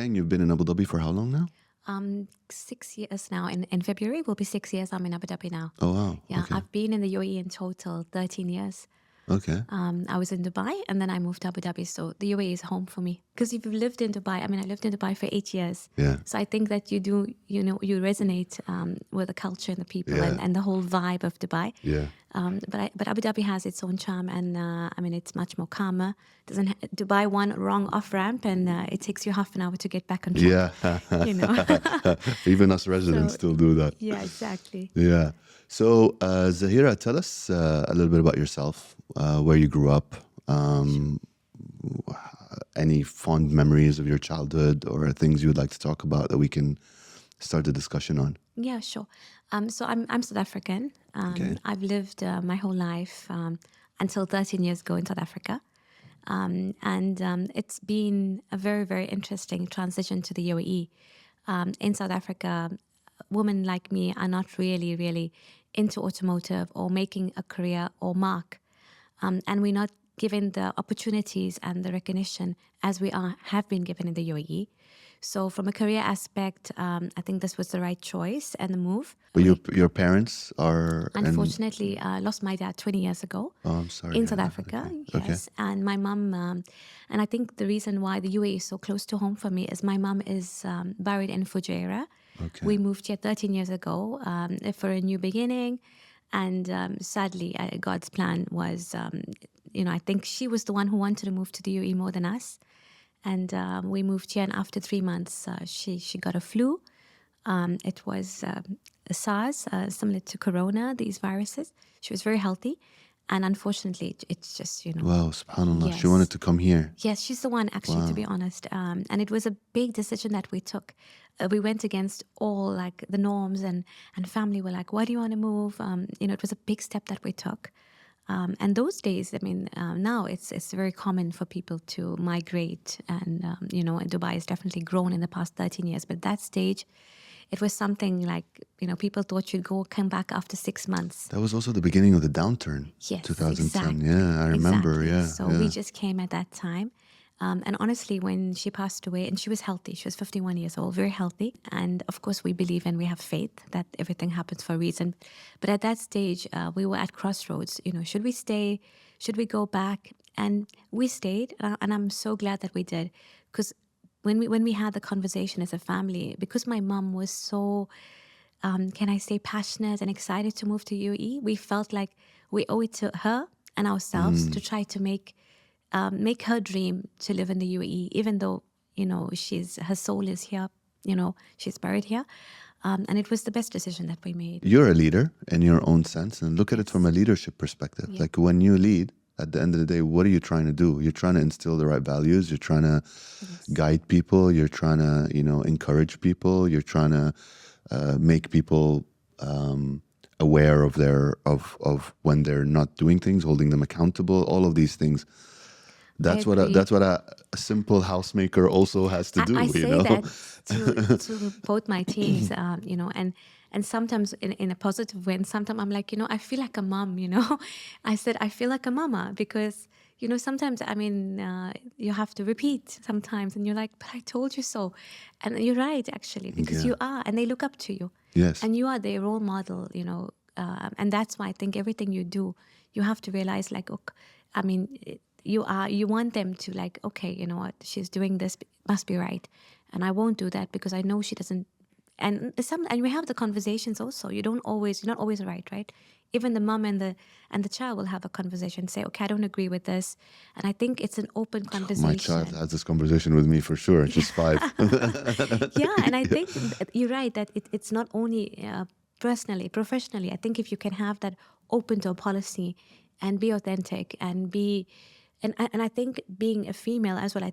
saying you've been in Abu Dhabi for how long now? 6 years now. In February will be 6 years. I'm in Abu Dhabi now. Oh, wow. Yeah, Okay. I've been in the UAE in total 13 years. Okay. I was in Dubai and then I moved to Abu Dhabi. So the UAE is home for me. Because if you've lived in Dubai, I lived in Dubai for 8 years. Yeah. So I think that you resonate with the culture and the people Yeah. and the whole vibe of Dubai. Yeah. But Abu Dhabi has its own charm and it's much more calmer. Dubai one wrong off ramp and it takes you half an hour to get back on track. Yeah. Even us residents still do that. Yeah, exactly. Yeah. So, Zaheera, tell us a little bit about yourself, where you grew up, any fond memories of your childhood or things you would like to talk about that we can start the discussion on. Yeah, sure. So I'm South African. Okay. I've lived my whole life until 13 years ago in South Africa. It's been a very, very interesting transition to the UAE. In South Africa, women like me are not really, really into automotive or making a career or mark. And we're not given the opportunities and the recognition as we have been given in the UAE. So from a career aspect, I think this was the right choice and the move. But your parents are... Unfortunately, lost my dad 20 years ago. Oh, I'm sorry. In South Africa, Okay. yes. And my mum, and I think the reason why the UAE is so close to home for me is my mum is buried in Fujairah. Okay. We moved here 13 years ago for a new beginning. And sadly, God's plan was, I think she was the one who wanted to move to the UAE more than us. And we moved here, and after 3 months, she got a flu. It was SARS, similar to Corona, these viruses. She was very healthy. And unfortunately, it's just, Wow, subhanAllah. Yes. She wanted to come here. Yes, she's the one, actually, to be honest. And it was a big decision that we took. We went against all the norms, and family were like, why do you want to move? It was a big step that we took. And those days, now it's very common for people to migrate. And, Dubai has definitely grown in the past 13 years. But at that stage, it was something like, people thought you'd come back after 6 months. That was also the beginning of the downturn. Yes, 2010. exactly. Yeah, I remember. Exactly. Yeah. So we just came at that time. And honestly, when she passed away, and she was healthy, she was 51 years old, very healthy. And of course, we believe and we have faith that everything happens for a reason. But at that stage, we were at crossroads. Should we stay? Should we go back? And we stayed. And I'm so glad that we did. Because when we had the conversation as a family, because my mom was so, can I say, passionate and excited to move to UAE, we felt like we owe it to her and ourselves to try to make her dream to live in the UAE, even though, her soul is here, she's buried here. And it was the best decision that we made. You're a leader in your own sense, and look at it from a leadership perspective. Yeah. Like when you lead, at the end of the day, what are you trying to do? You're trying to instill the right values. You're trying to guide people. You're trying to, encourage people. You're trying to make people aware of when they're not doing things, holding them accountable. All of these things. That's what a simple housemaker also has to do. I say that to both my teams, and sometimes in a positive way. And sometimes I'm like, I feel like a mom. I said I feel like a mama because sometimes you have to repeat sometimes, and you're like, but I told you so, and you're right actually because you are, and they look up to you. Yes, and you are their role model. And that's why I think everything you do, you have to realize you want them to okay, you know what, she's doing this, must be right. And I won't do that because I know she doesn't. And we have the conversations also. You're not always right? Even the mom and the child will have a conversation, say, okay, I don't agree with this. And I think it's an open conversation. My child has this conversation with me for sure. She's 5. Yeah, and I think you're right that it's not only personally, professionally. I think if you can have that open door policy and be authentic and be... And I think being a female as well, I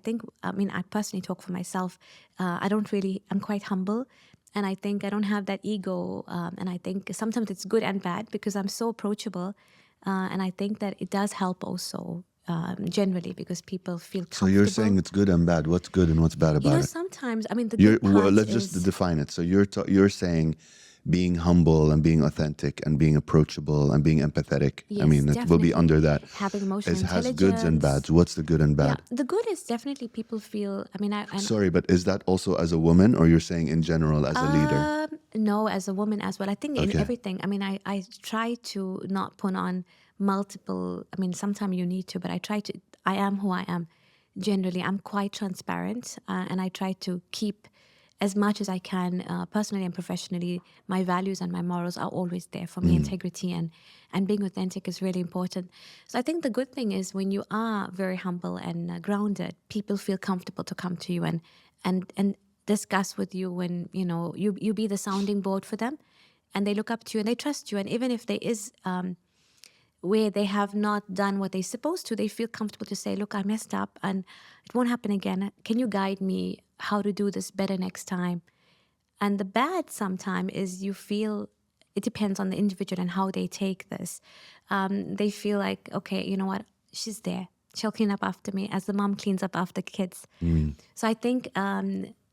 personally talk for myself. I'm quite humble. And I think I don't have that ego. And I think sometimes it's good and bad because I'm so approachable. And I think that it does help also generally because people feel comfortable. So you're saying it's good and bad. What's good and what's bad about it? Sometimes, the good part let's just define it. So you're saying being humble and being authentic and being approachable and being empathetic. I Yes, mean, it will be definitely. under that. Having emotional It has goods and intelligence. bads. What's the good and Yeah, bad? the good is definitely people feel. I mean, and Sorry, but is that also as a woman, or you're saying in general as a leader? no, as a woman as well. I think in Okay. everything. I mean, I try to not put on multiple. I mean, sometimes you need to, but I try to. I am who I am. Generally, I'm quite transparent, and I try to keep as much as I can, personally and professionally. My values and my morals are always there for me. Integrity and being authentic is really important. So I think the good thing is when you are very humble and grounded, people feel comfortable to come to you and discuss with you when you be the sounding board for them, and they look up to you and they trust you. And even if there is where they have not done what they're supposed to, they feel comfortable to say, look, I messed up and it won't happen again. Can you guide me how to do this better next time? And the bad sometimes is you feel it depends on the individual and how they take this. They feel like, okay, you know what? She's there. She'll clean up after me as the mom cleans up after kids. So I think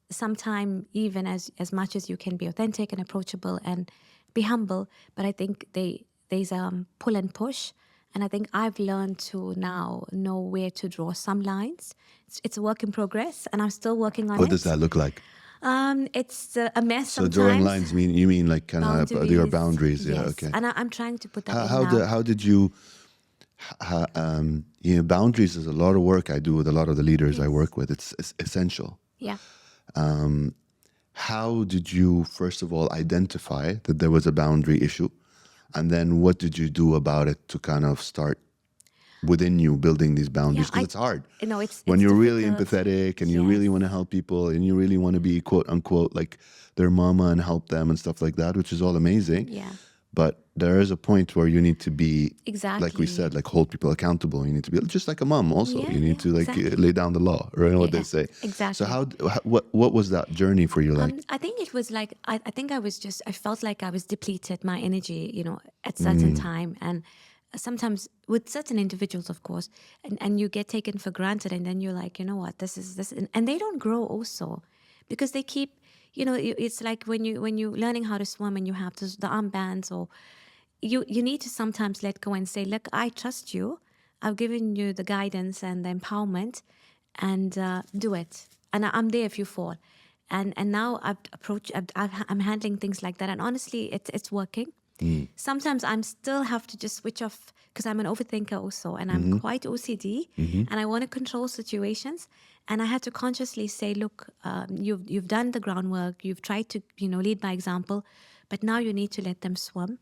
sometime even as much as you can be authentic and approachable and be humble, but I think there's pull and push. And I think I've learned to now know where to draw some lines. It's a work in progress, and I'm still working on What it. does that look like? It's a mess So sometimes. drawing lines you mean like kind of your boundaries? Yes. Yeah. Okay. And I'm trying to put that in How now. how did you? Boundaries is a lot of work I do with a lot of the leaders I work with. It's essential. Yeah. How did you first of all identify that there was a boundary issue, and then what did you do about it to kind of start within you building these boundaries? Because it's hard. It's When you're really difficult. empathetic and you really want to help people and you really want to be quote unquote like their mama and help them and stuff like that, which is all amazing. Yeah. But there is a point where you need to be, Exactly. like we said, like hold people accountable. You need to be just like a mom. Also, Yeah, you need to like exactly. lay down the law, right? What they say. Exactly. So what was that journey for you like? I think it was like I think I felt like I was depleted my energy, at certain time, and sometimes with certain individuals, of course, and you get taken for granted, and then you're like, you know what, this, and they don't grow also, because they keep, it's like when you learning how to swim and you have the armbands, or you need to sometimes let go and say, look, I trust you. I've given you the guidance and the empowerment, and do it. And I'm there if you fall. And now I'm handling things like that. And honestly, it's working. Sometimes I'm still have to just switch off because I'm an overthinker also, and I'm quite OCD, and I want to control situations. And I had to consciously say, look, you've done the groundwork. You've tried to lead by example, but now you need to let them swim.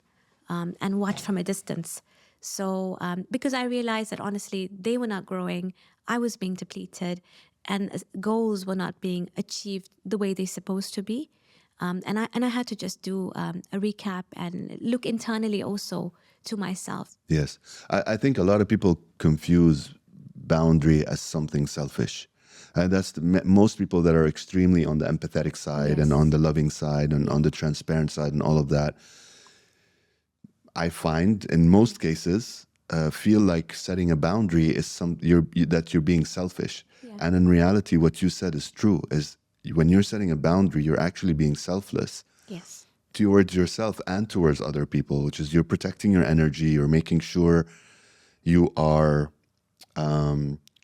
And watch from a distance. So, because I realized that honestly, they were not growing, I was being depleted, and goals were not being achieved the way they're supposed to be. And I had to just do a recap and look internally also to myself. Yes, I think a lot of people confuse boundary as something selfish. And that's most people that are extremely on the empathetic side and on the loving side and on the transparent side and all of that. I find in most cases feel like setting a boundary is that you're being selfish. Yeah. And in reality, what you said is true. Is when you're setting a boundary, you're actually being selfless Yes. towards yourself and towards other people, which is you're protecting your energy. You're making sure you are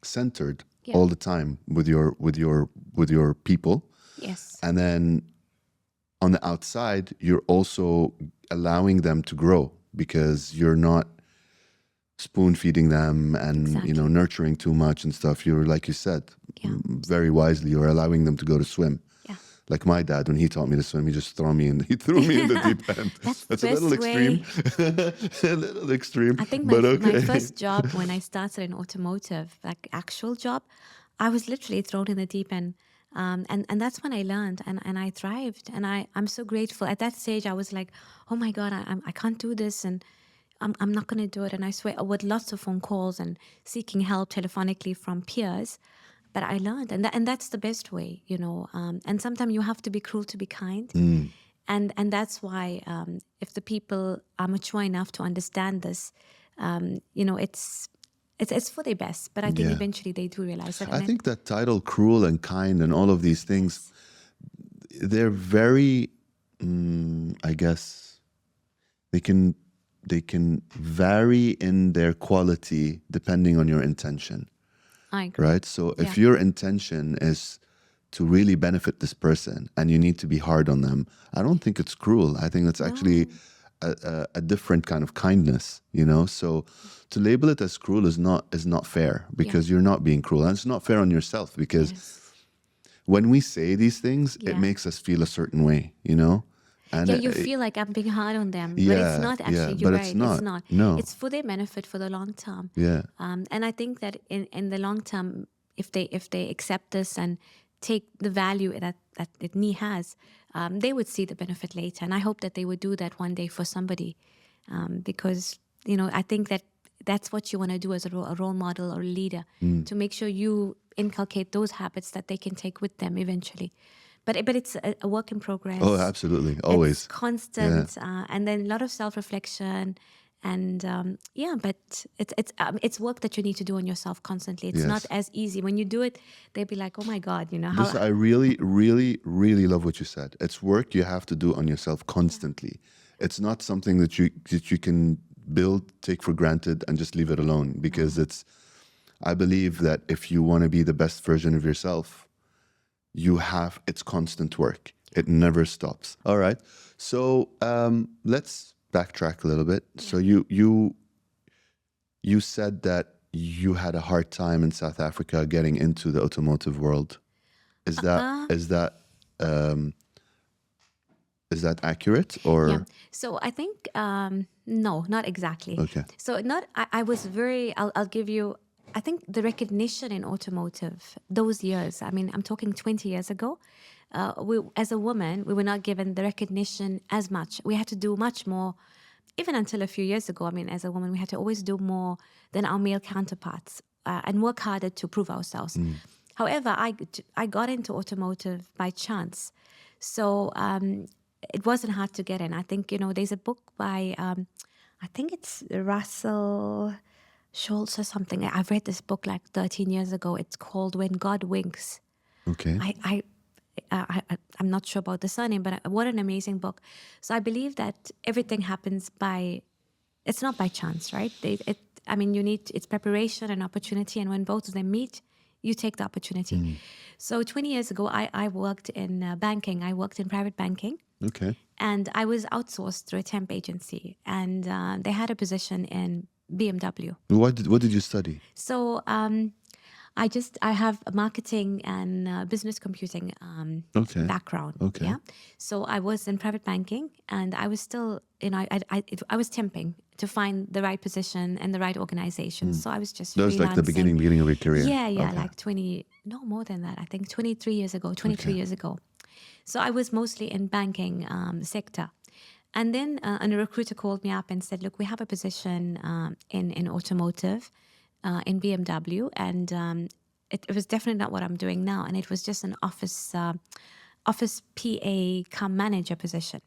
centered all the time with your people. Yes. And then on the outside, you're also allowing them to grow because you're not spoon feeding them and nurturing too much and stuff. You're, like you said, very wisely, you're allowing them to go to swim. Yeah. Like my dad, when he taught me to swim, he threw me in the deep end. That's a little extreme. A little extreme. I think but okay. my first job when I started in automotive, like actual job, I was literally thrown in the deep end. And that's when I learned and I thrived. And I'm so grateful. At that stage, I was like, oh my God, I can't do this. And I'm not going to do it. And I swear, with lots of phone calls and seeking help telephonically from peers. But I learned. And that's the best way, And sometimes you have to be cruel to be kind. And that's why if the people are mature enough to understand this, it's for their best, but I think eventually they do realize that. I think that title, cruel and kind, and all of these things, they're very I guess they can vary in their quality depending on your intention, I agree. right? So Yeah. if your intention is to really benefit this person and you need to be hard on them, I don't think it's cruel. I think that's actually a different kind of kindness, you know? So to label it as cruel is not fair, because you're not being cruel. And it's not fair on yourself, because Yes. when we say these things, it Yeah. makes us feel a certain way, you know? And Yeah, you feel like I'm being hard on them, but it's yeah, not yeah, actually. You're but it's right. It's not. not. No. It's for their benefit for the long term. Yeah. And I think that in the long term, if they accept this and take the value that it has, they would see the benefit later. And I hope that they would do that one day for somebody, because I think that that's what you want to do as a role model or a leader, to make sure you inculcate those habits that they can take with them eventually. But it's a work in progress. Oh, absolutely. It's Always. constant, and then a lot of self-reflection, and but it's work that you need to do on yourself constantly. It's not Yes. as easy. When you do it, they'll be like, "Oh my God, how." This, I really, really, really love what you said. It's work you have to do on yourself constantly. It's not something that you can build, take for granted, and just leave it alone. Because I believe that if you want to be the best version of yourself, it's constant work. It never stops. All right. So let's backtrack a little bit. So you said that you had a hard time in South Africa getting into the automotive world. Is that accurate, or? Yeah. So I think no, not exactly. Okay. So I was very. I'll give you. I think the recognition in automotive those years. I mean, I'm talking 20 years ago. We, as a woman, we were not given the recognition as much. We had to do much more. Even until a few years ago, I mean, as a woman, we had to always do more than our male counterparts, and work harder to prove ourselves. However, I got into automotive by chance. So it wasn't hard to get in. I think, there's a book by, I think it's Russell Schultz or something. I've read this book like 13 years ago. It's called When God Winks. Okay. I'm not sure about the surname, but what an amazing book. So I believe that everything happens it's not by chance, right? It's preparation and opportunity. And when both of them meet, you take the opportunity. So 20 years ago, I worked in banking. I worked in private banking. Okay. And I was outsourced through a temp agency. And they had a position in BMW. What did you study? So I have a marketing and business computing Okay. background. Okay. Yeah. So I was in private banking, and I was still, I was temping to find the right position and the right organization. So I was just That was like the freelancing. beginning of your career. Yeah, Okay. like 20, no more than that. I think 23 years ago, 23 years ago. So I was mostly in banking sector. And then a recruiter called me up and said, look, we have a position in automotive in BMW. And it was definitely not what I'm doing now. And it was just an office PA cum manager position.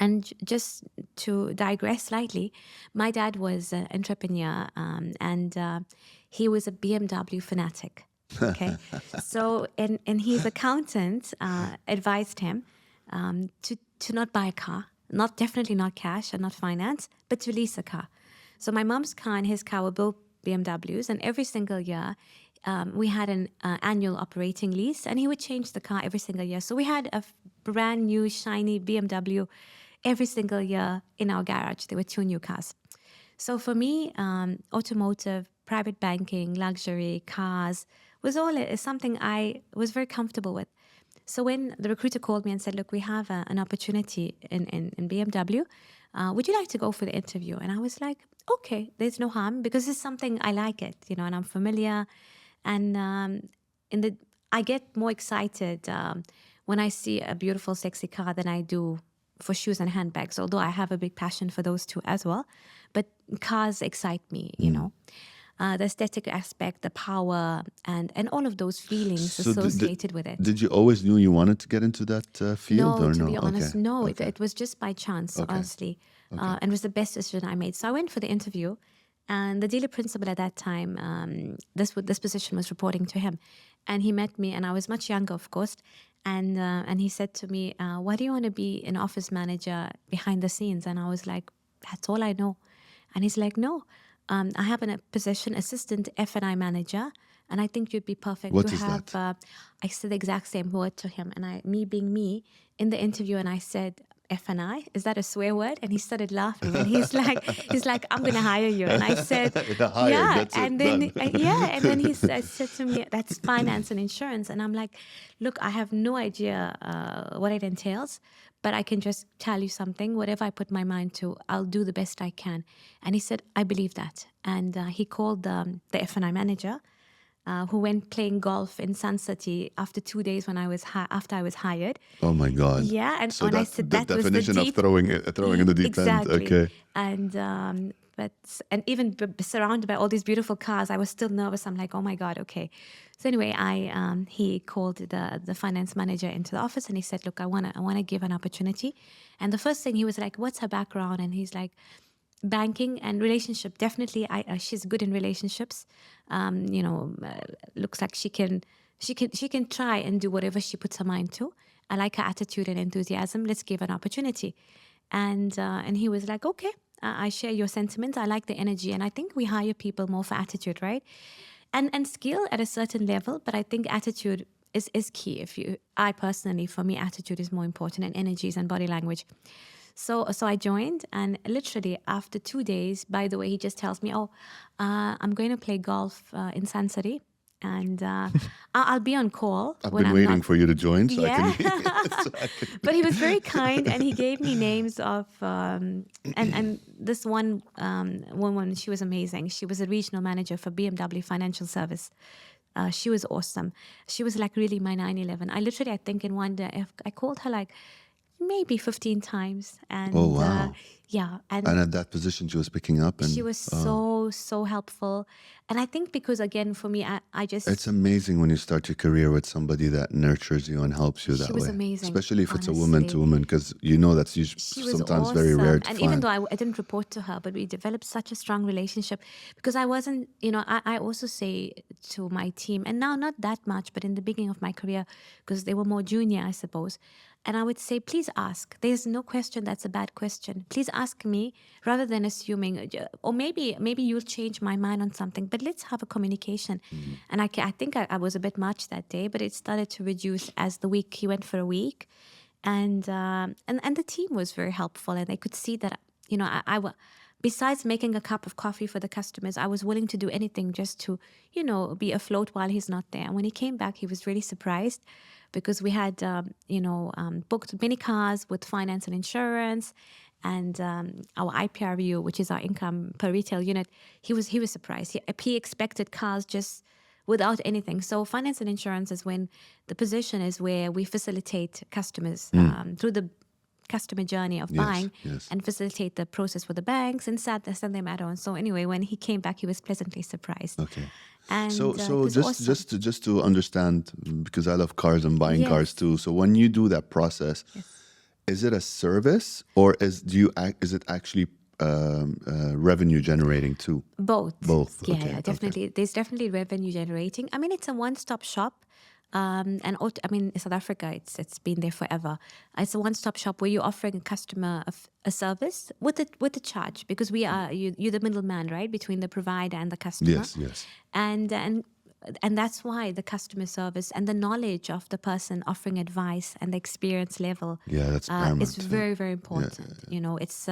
And just to digress slightly, my dad was an entrepreneur, and he was a BMW fanatic. Okay, so and his accountant advised him to not buy a car, definitely not cash and not finance, but to lease a car. So my mom's car and his car were both BMWs, and every single year we had an annual operating lease, and he would change the car every single year. So we had a brand new shiny BMW every single year in our garage. There were 2 new cars. So for me, automotive, private banking, luxury, cars was all something I was very comfortable with. So when the recruiter called me and said, look, we have an opportunity in BMW, would you like to go for the interview? And I was like, okay, there's no harm, because it's something I like it, and I'm familiar. And I get more excited when I see a beautiful, sexy car than I do for shoes and handbags, although I have a big passion for those two as well. But cars excite me, the aesthetic aspect, the power, and all of those feelings So associated with it. Did you always knew you wanted to get into that field, No, or to no? be honest, Okay. no. Okay. It was just by chance, honestly. And it was the best decision I made. So I went for the interview, And the dealer principal at that time, this position was reporting to him, and he met me, and I was much younger, of course, and he said to me, "Why do you want to be an office manager behind the scenes?" And I was like, "That's all I know." And he's like, "No, I have a position, assistant F&I manager, and I think you'd be perfect What to is have." that? I said the exact same word to him, and me being me in the interview, and I said, "F&I, is that a swear word?" And he started laughing, and he's like, "I'm gonna hire you." And I said, Hired. "Yeah." That's And it. then Done. and then he said to me, "That's finance and insurance." And I'm like, "Look, I have no idea what it entails, but I can just tell you something. Whatever I put my mind to, I'll do the best I can." And he said, "I believe that." And he called the F&I manager, who went playing golf in Sun City after 2 days when after I was hired. Oh my God. Yeah, and So when I that's said the that was the definition of deep, throwing in the deep end. exactly, Okay. and and even surrounded by all these beautiful cars, I was still nervous. I'm like, oh my God, okay. So anyway, he called the finance manager into the office, and he said, "Look, I wanna give an opportunity." And the first thing he was like, "What's her background?" And he's like, "Banking and relationship. Definitely, she's good in relationships. Looks like she can try and do whatever she puts her mind to. I like her attitude and enthusiasm. Let's give her an opportunity." And he was like, "Okay, I share your sentiments. I like the energy, and I think we hire people more for attitude, right? And skill at a certain level, but I think attitude is key. I personally, for me, attitude is more important, and energies and body language." So I joined, and literally after 2 days, by the way, he just tells me, "Oh, I'm going to play golf in Sun City, and I'll be on call I've when been I'm not." waiting for you to join so I Yeah, can. So I can but he was very kind, and he gave me names of and this one woman. She was amazing. She was a regional manager for BMW Financial Service. She was awesome. She was like really my 911. I think in one day I called her like maybe 15 times, Oh and wow. yeah, and And at that position, she was picking up, she and was so helpful. And I think because again for me, I it's just amazing when you start your career with somebody that nurtures you and helps you she that was way. amazing, Especially if it's a woman to honestly. woman, because that's usually She was sometimes very rare awesome. to And even find. though I didn't report to her, but we developed such a strong relationship because I wasn't, I also say to my team, and now not that much, but in the beginning of my career, because they were more junior, I suppose. And I would say, please ask. There's no question that's a bad question. Please ask me rather than assuming, or maybe you'll change my mind on something, but let's have a communication. Mhm. And I think I was a bit much that day, but it started to reduce as the week, he went for a week. And the team was very helpful, and they could see that besides making a cup of coffee for the customers, I was willing to do anything just to be afloat while he's not there. And when he came back, he was really surprised because we had booked many cars with finance and insurance, and our IPRU, which is our income per retail unit. He was surprised. He expected cars just without anything. So finance and insurance is when the position is where we facilitate customers through the customer journey of Yes, buying yes. and facilitate the process for the banks and send them add-ons. So anyway, when he came back, he was pleasantly surprised. Okay. And So it was just awesome. just to understand, because I love cars and buying cars Yes. too. So when you do that process, Yes. is it a service or is it actually revenue generating too? Both. Both. Yeah, Okay. yeah, Okay. definitely. There's definitely revenue generating. I mean, it's a one-stop shop. In South Africa, it's been there forever. It's a one-stop shop where you're offering a customer a service with a charge, because you're the middleman, right, between the provider and the customer. Yes. Yes. And that's why the customer service and the knowledge of the person offering advice and the experience level Yeah, that's is paramount. very, very important. It's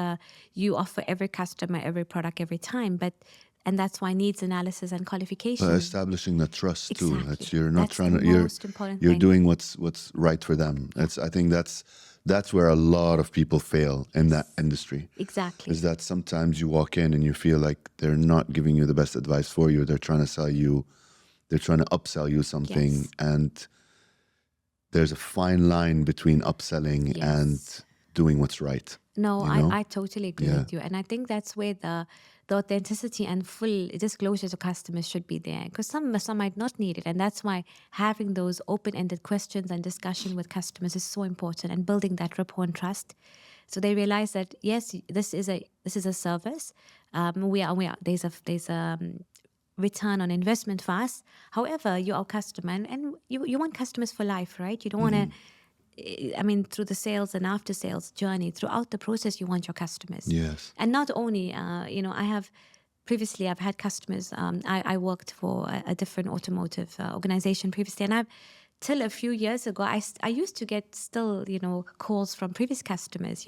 you offer every customer every product every time, and that's why needs analysis and But qualification. establishing the trust too. That's Exactly. you're not That's the trying to most important you're thing. doing what's right for them. I think that's where a lot of people fail in that industry. Exactly. Is that sometimes you walk in and you feel like they're not giving you the best advice for you. They're trying to sell you, they're trying to upsell you something, Yes. and there's a fine line between upselling Yes. and doing what's right. No, You know? I totally agree Yeah. with you. And I think that's where the authenticity and full disclosure to customers should be there, because some might not need it. And that's why having those open-ended questions and discussion with customers is so important, and building that rapport and trust. So they realize that, yes, this is a service. There's a return on investment for us. However, you're our customer, and you want customers for life, right? You don't want to. I mean, through the sales and after sales journey, throughout the process, you want your customers. Yes. And not only, I've had customers. I worked for a different automotive organization previously, and till a few years ago, I used to get still, calls from previous customers,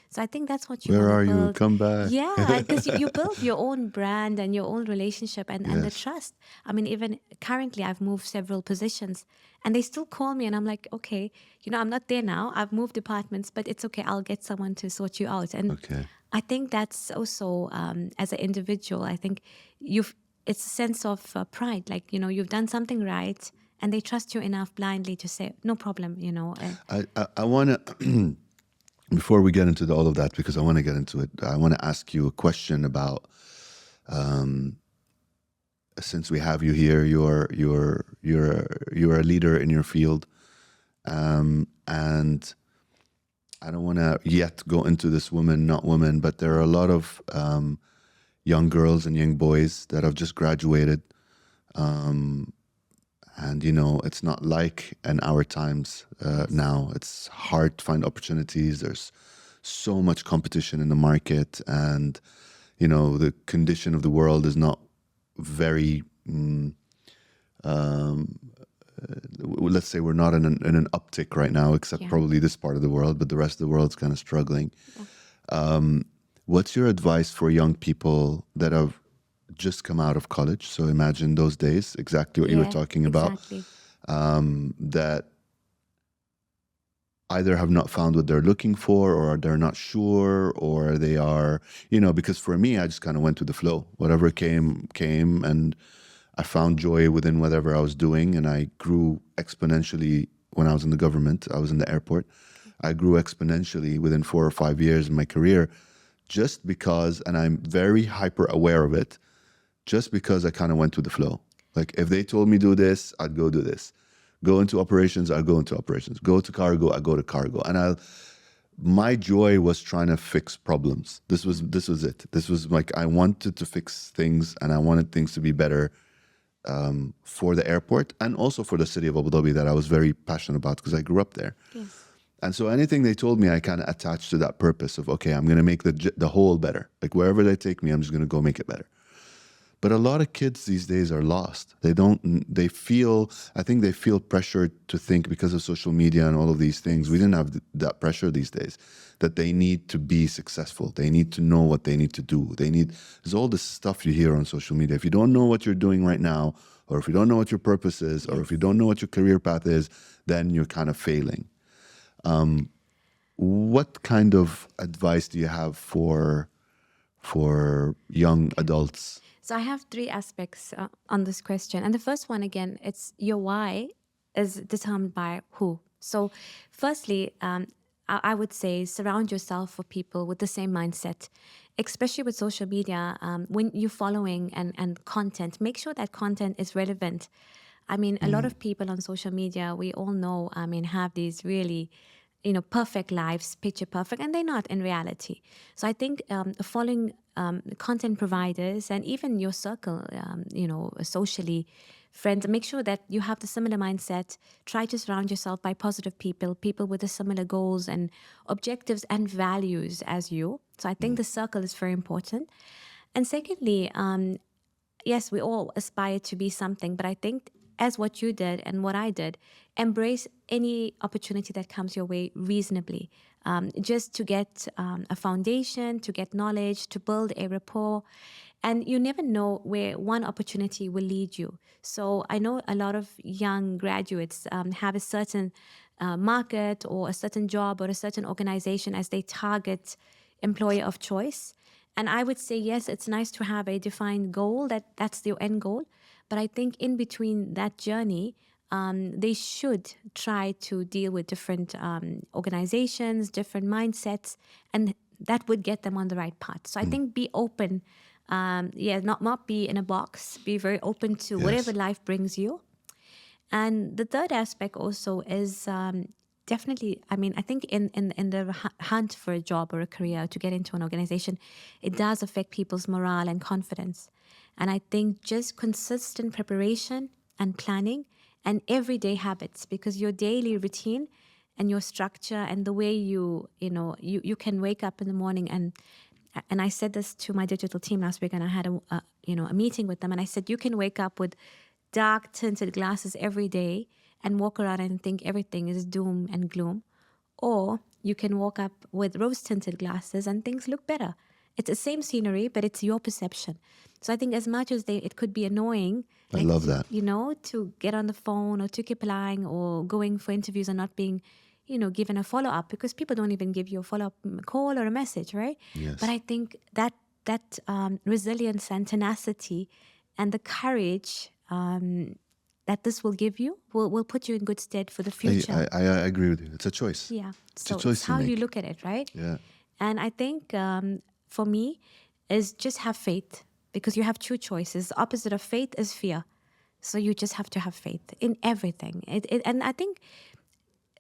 So I think that's what you Where want to are you? build. Come back. Yeah, because you build your own brand and your own relationship and the Yes. trust. I mean, even currently, I've moved several positions and they still call me and I'm like, okay, I'm not there now. I've moved departments, but it's okay. I'll get someone to sort you out. And Okay. I think that's also, as an individual, I think it's a sense of pride. Like, you've done something right and they trust you enough blindly to say, no problem, I want to, before we get into all of that, because I want to get into it, I want to ask you a question about, since we have you here, you're a leader in your field, and I don't want to yet go into this woman, not woman, but there are a lot of young girls and young boys that have just graduated. And, it's not like in our times now. It's hard to find opportunities. There's so much competition in the market. And, the condition of the world is not very, let's say we're not in an uptick right now, except probably this part of the world, but the rest of the world's kind of struggling. What's your advice for young people that have just come out of college? So imagine those days, exactly what you were talking about, exactly. That either have not found what they're looking for, or they're not sure, or they are, because for me, I just kind of went with the flow. Whatever came, and I found joy within whatever I was doing, and I grew exponentially when I was in the government. I was in the airport. I grew exponentially within 4 or 5 years in my career, just because, and I'm very hyper aware of it, just because I kind of went with the flow. Like if they told me do this, I'd go do this. Go into operations, I'd go into operations. Go to cargo, I go to cargo. And my joy was trying to fix problems. This was it. This was like, I wanted to fix things, and I wanted things to be better for the airport and also for the city of Abu Dhabi, that I was very passionate about because I grew up there. Yes. And so anything they told me, I kind of attached to that purpose of, okay, I'm going to make the whole better. Like wherever they take me, I'm just going to go make it better. But a lot of kids these days are lost. I think they feel pressured to think, because of social media and all of these things. We didn't have that pressure these days, that they need to be successful. They need to know what they need to do. There's all this stuff you hear on social media. If you don't know what you're doing right now, or if you don't know what your purpose is, or if you don't know what your career path is, then you're kind of failing. What kind of advice do you have for young adults? So I have 3 aspects on this question. And the first one, again, it's your why is determined by who. So firstly, I would say surround yourself with people with the same mindset, especially with social media. When you're following and content, make sure that content is relevant. I mean, a lot of people on social media, we all know, have these really, perfect lives, picture perfect, and they're not in reality. So I think following content providers and even your circle, socially, friends, make sure that you have the similar mindset. Try to surround yourself by positive people with the similar goals and objectives and values as you. So I think the circle is very important. And secondly, yes, we all aspire to be something, but I think as what you did and what I did, embrace any opportunity that comes your way reasonably, just to get a foundation, to get knowledge, to build a rapport. And you never know where one opportunity will lead you. So I know a lot of young graduates have a certain market or a certain job or a certain organization as they target employer of choice. And I would say, yes, it's nice to have a defined goal, that's your end goal. But I think in between that journey, they should try to deal with different organizations, different mindsets, and that would get them on the right path. So I think be open, not be in a box, be very open to whatever life brings you. And the third aspect also is definitely, I mean, I think in the hunt for a job or a career to get into an organization, it does affect people's morale and confidence. And I think just consistent preparation and planning and everyday habits, because your daily routine and your structure and the way you can wake up in the morning, and I said this to my digital team last week, and I had a meeting with them, and I said, you can wake up with dark tinted glasses every day and walk around and think everything is doom and gloom, or you can walk up with rose tinted glasses and things look better. It's the same scenery, but it's your perception. So I think as much as it could be annoying, I like love that. to get on the phone or to keep applying or going for interviews and not being given a follow up, because people don't even give you a follow up call or a message, right? Yes. But I think that resilience and tenacity and the courage that this will give you will put you in good stead for the future. I agree with you. It's a choice. Yeah. It's a So choice it's you how you make. look at it, right? Yeah. And I think for me is just have faith, because you have two choices. The opposite of faith is fear. So you just have to have faith in everything. And I think,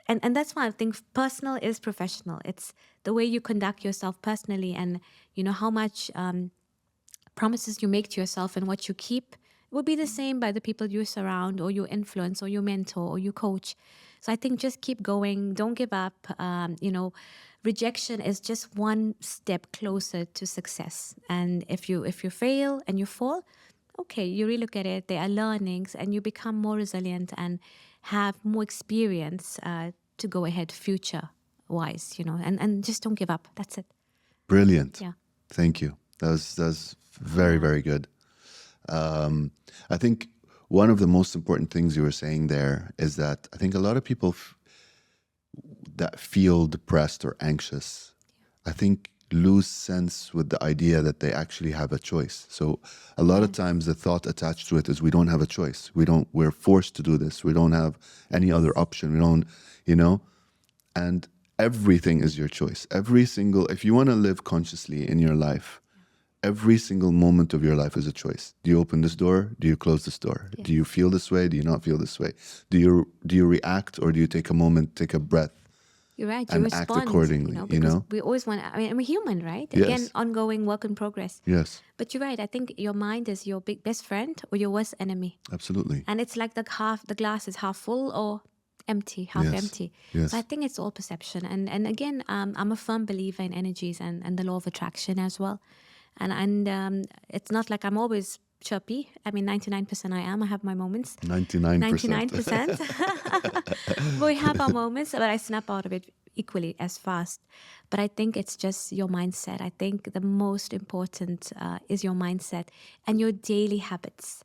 and that's why I think personal is professional. It's the way you conduct yourself personally, and how much promises you make to yourself and what you keep will be the same by the people you surround or you influence or you mentor or you coach. So I think just keep going. Don't give up. Rejection is just one step closer to success. And if you fail and you fall, okay, you relook at it. There are learnings, and you become more resilient and have more experience to go ahead future wise. And just don't give up. That's it. Brilliant. Yeah. Thank you. That's very, very good. I think one of the most important things you were saying there is that I think a lot of people that feel depressed or anxious, I think lose sense with the idea that they actually have a choice. So a lot of times the thought attached to it is we don't have a choice. We're forced to do this. We don't have any other option. We don't, and everything is your choice. If you want to live consciously in your life, every single moment of your life is a choice. Do you open this door? Do you close this door? Yeah. Do you feel this way? Do you not feel this way? Do you react, or do you take a moment, take a breath, You're right. You and respond, act accordingly? because we always want. I mean, we're human, right? Yes. Again, ongoing work in progress. Yes, But you're right. I think your mind is your best friend or your worst enemy, absolutely. and it's like the glass is half full or empty, half Yes. empty. Yes. So I think it's all perception. And again, I'm a firm believer in energies and the law of attraction as well. And it's not like I'm always chirpy. I mean, 99% I am. I have my moments. 99%. 99%. We have our moments, but I snap out of it equally as fast. But I think it's just your mindset. I think the most important is your mindset and your daily habits,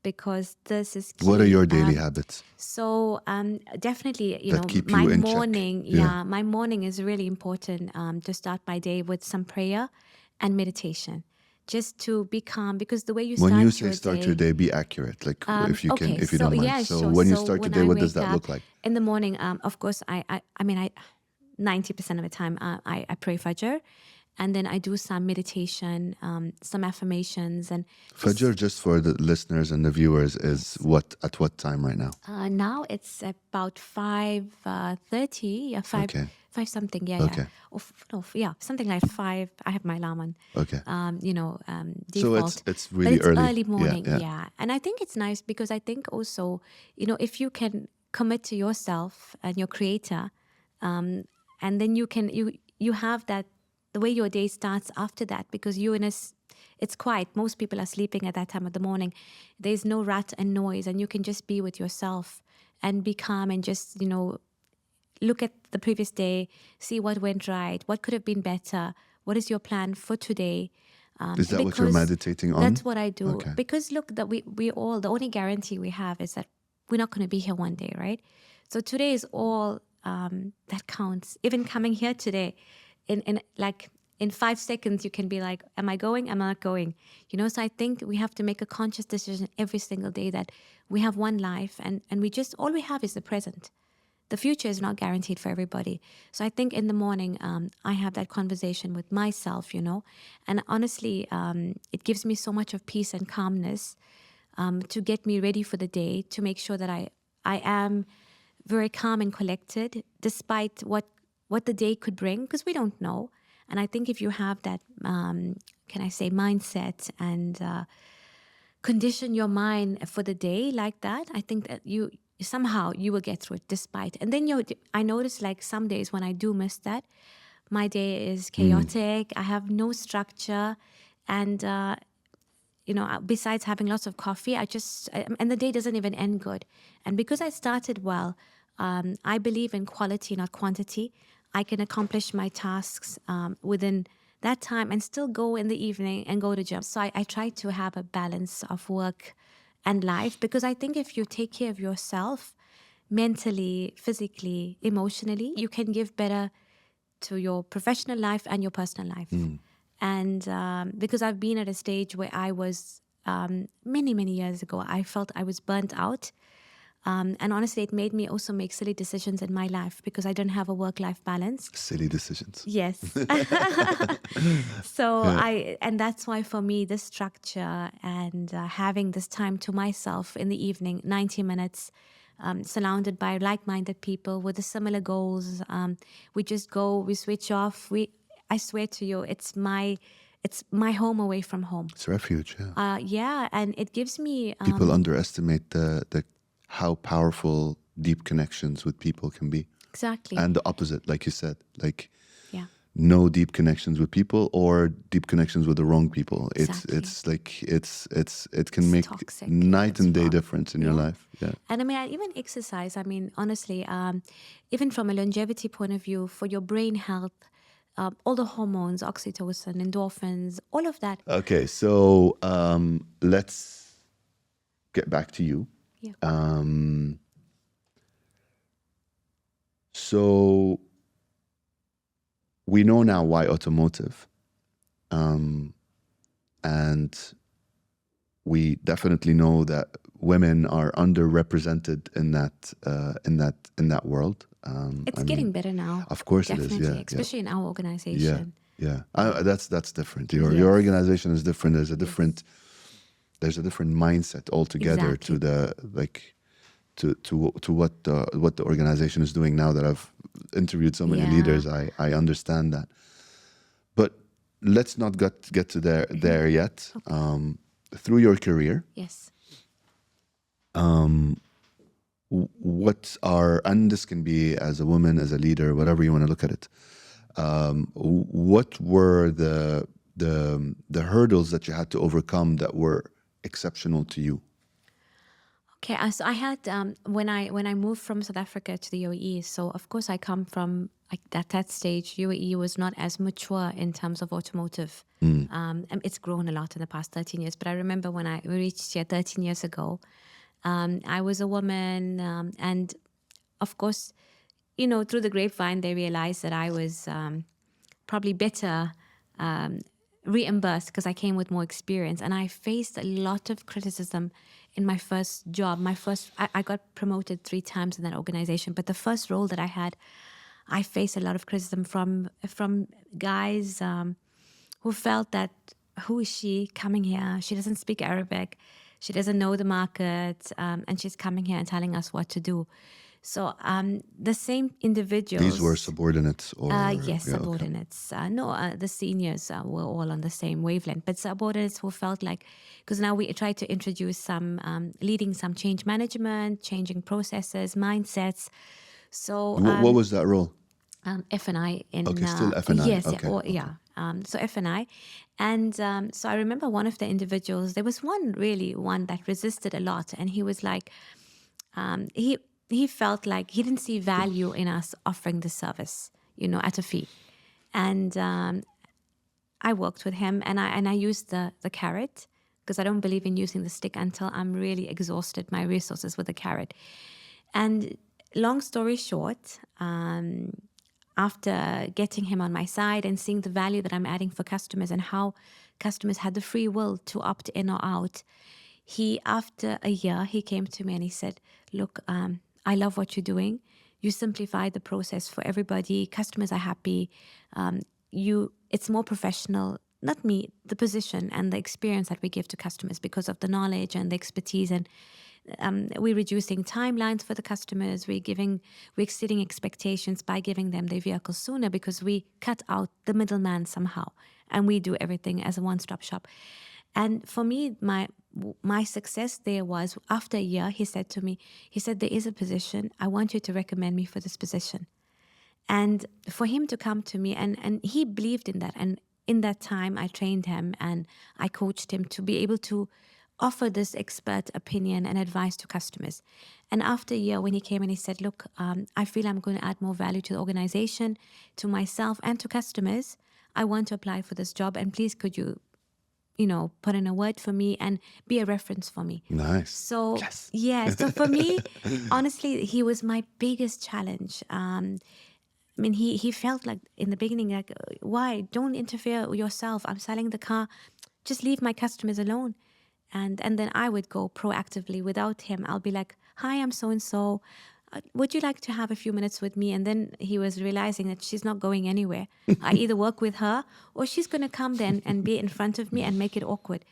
because this is key. What are your daily habits? So definitely, That keep my you in check. morning, Yeah. my morning is really important to start my day with some prayer and meditation, just to be calm, because the way you start When you say your start day, your day, be accurate. Like if you can, okay, if you so don't mind. yeah, So sure. when you So start your when day, I what does wake that up look like? in the morning? Of course, I mean, 90% of the time I pray Fajr, and then I do some meditation, some affirmations, and Fajr, just for the listeners and the viewers, is at what time right now? now it's about 5:30, yeah, Okay. 5 something, yeah, Okay. yeah, yeah, something like 5. I have my alarm on, Okay. So default. it's But really it's early morning, Yeah. yeah. And I think it's nice because I think also, if you can commit to yourself and your creator, and then you have that, the way your day starts after that, because it's quiet. Most people are sleeping at that time of the morning. There's no rat and noise, and you can just be with yourself and be calm and just look at the previous day, see what went right, what could have been better, what is your plan for today. Is that what you're Because meditating on? That's what I do. Okay. Because look, that we all, the only guarantee we have is that we're not going to be here one day, right? So today is all that counts. Even coming here today, in 5 seconds, you can be like, am I going? Am I not going? So I think we have to make a conscious decision every single day that we have one life, and we just, all we have is the present. The future is not guaranteed for everybody. So I think in the morning, I have that conversation with myself, and honestly, it gives me so much of peace and calmness to get me ready for the day, to make sure that I am very calm and collected, despite what the day could bring, because we don't know. And I think if you have that, can I say, mindset and condition your mind for the day like that, I think that you somehow you will get through it despite. And then I notice like some days when I do miss that, my day is chaotic. I have no structure, and besides having lots of coffee, and the day doesn't even end good. And because I started well, I believe in quality, not quantity. I can accomplish my tasks within that time and still go in the evening and go to gym. So I try to have a balance of work and life, because I think if you take care of yourself mentally, physically, emotionally, you can give better to your professional life and your personal life. And because I've been at a stage where I was many, many years ago, I felt I was burnt out. And honestly, it made me also make silly decisions in my life because I don't have a work-life balance. Silly decisions. Yes. So and that's why for me, the structure and having this time to myself in the evening, 90 minutes, surrounded by like-minded people with the similar goals. We just go, we switch off. I swear to you, it's my home away from home. It's a refuge, yeah. Yeah, and it gives me... People underestimate the how powerful deep connections with people can be. Exactly. And the opposite, like you said, like yeah. no deep connections with people or deep connections with the wrong people. Exactly. It can make toxic. night and day wrong. difference in your life. Yeah. And I mean, even exercise, I mean, honestly, even from a longevity point of view, for your brain health, all the hormones, oxytocin, endorphins, all of that. Okay, so let's get back to you. Yeah. So we know now why automotive, and we definitely know that women are underrepresented in that world. It's getting better now. Of course, definitely, it is. Yeah, especially in our organization. Yeah. That's different. Your organization is different. There's a different mindset altogether. Exactly. To the to what the organization is doing now that I've interviewed so many leaders. I understand that, but let's not get to there yet. Okay. Through your career, yes, and this can be as a woman, as a leader, whatever you want to look at it. What were the hurdles that you had to overcome that were exceptional to you? Okay, so I had when I moved from South Africa to the UAE. So of course I come from at that stage. UAE was not as mature in terms of automotive. And it's grown a lot in the past 13 years. But I remember when we reached here 13 years ago, I was a woman, and of course, through the grapevine, they realized that I was probably better reimbursed because I came with more experience, and I faced a lot of criticism in my first job. I got promoted 3 times in that organization, but the first role that I had, I faced a lot of criticism from guys who felt that, who is she coming here? She doesn't speak Arabic, she doesn't know the market, and she's coming here and telling us what to do. So the same individuals. These were subordinates, or yes, subordinates. Okay. The seniors were all on the same wavelength, but subordinates who felt like, because now we try to introduce some leading some change management, changing processes, mindsets. So what was that role? F&I in still F&I. Yes, okay. So F&I, and so I remember one of the individuals. There was one that resisted a lot, and he was like, he felt like he didn't see value in us offering the service, at a fee. And I worked with him, and I used the carrot, because I don't believe in using the stick until I'm really exhausted my resources with the carrot. And long story short, after getting him on my side and seeing the value that I'm adding for customers and how customers had the free will to opt in or out, after a year, he came to me and he said, look, I love what you're doing. You simplify the process for everybody. Customers are happy. It's more professional. Not me, the position and the experience that we give to customers because of the knowledge and the expertise. And we're reducing timelines for the customers. We're exceeding expectations by giving them their vehicle sooner because we cut out the middleman somehow, and we do everything as a one-stop shop. And for me, my success there was after a year. He said to me, he said, there is a position. I want you to recommend me for this position. And for him to come to me, and he believed in that. And in that time, I trained him and I coached him to be able to offer this expert opinion and advice to customers. And after a year, when he came and he said, look, I feel I'm going to add more value to the organization, to myself and to customers. I want to apply for this job. And please, could you put in a word for me and be a reference for me. Nice. So, Yes. yeah. So for me, honestly, he was my biggest challenge. I mean, he felt like in the beginning, like, why? Don't interfere yourself. I'm selling the car. Just leave my customers alone. And then I would go proactively without him. I'll be like, hi, I'm so-and-so. Would you like to have a few minutes with me? And then he was realizing that she's not going anywhere. I either work with her or she's going to come then and be in front of me and make it awkward.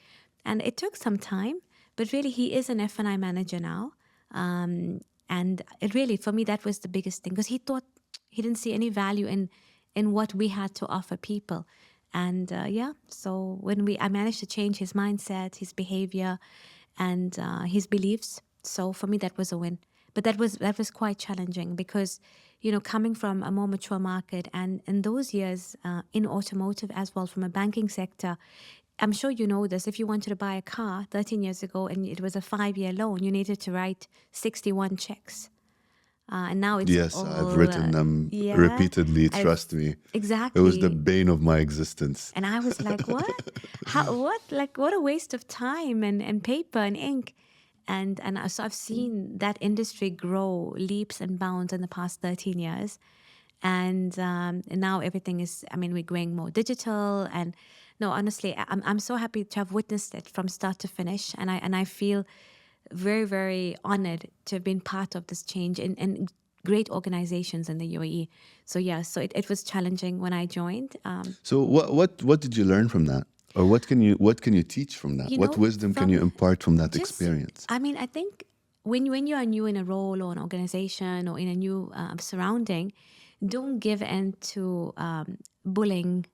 And it took some time, but really he is an F&I manager now. And it really, for me, that was the biggest thing because he thought he didn't see any value in what we had to offer people. And so when I managed to change his mindset, his behavior, and his beliefs. So for me, that was a win. But that was quite challenging because, coming from a more mature market and in those years in automotive as well, from a banking sector, I'm sure you know this. If you wanted to buy a car 13 years ago and it was a 5-year loan, you needed to write 61 checks. And now it's Yes, all, I've written them repeatedly, trust me. Exactly. It was the bane of my existence. And I was like, what? What? Like, what a waste of time and paper and ink. And so I've seen that industry grow leaps and bounds in the past 13 years. And now everything is, we're going more digital. And no, honestly, I'm so happy to have witnessed it from start to finish. And I feel very, very honored to have been part of this change in great organizations in the UAE. So so it was challenging when I joined. So what did you learn from that? Or what can you teach from that? What wisdom can you impart from that experience? I think when you are new in a role or an organization or in a new surrounding, don't give in to bullying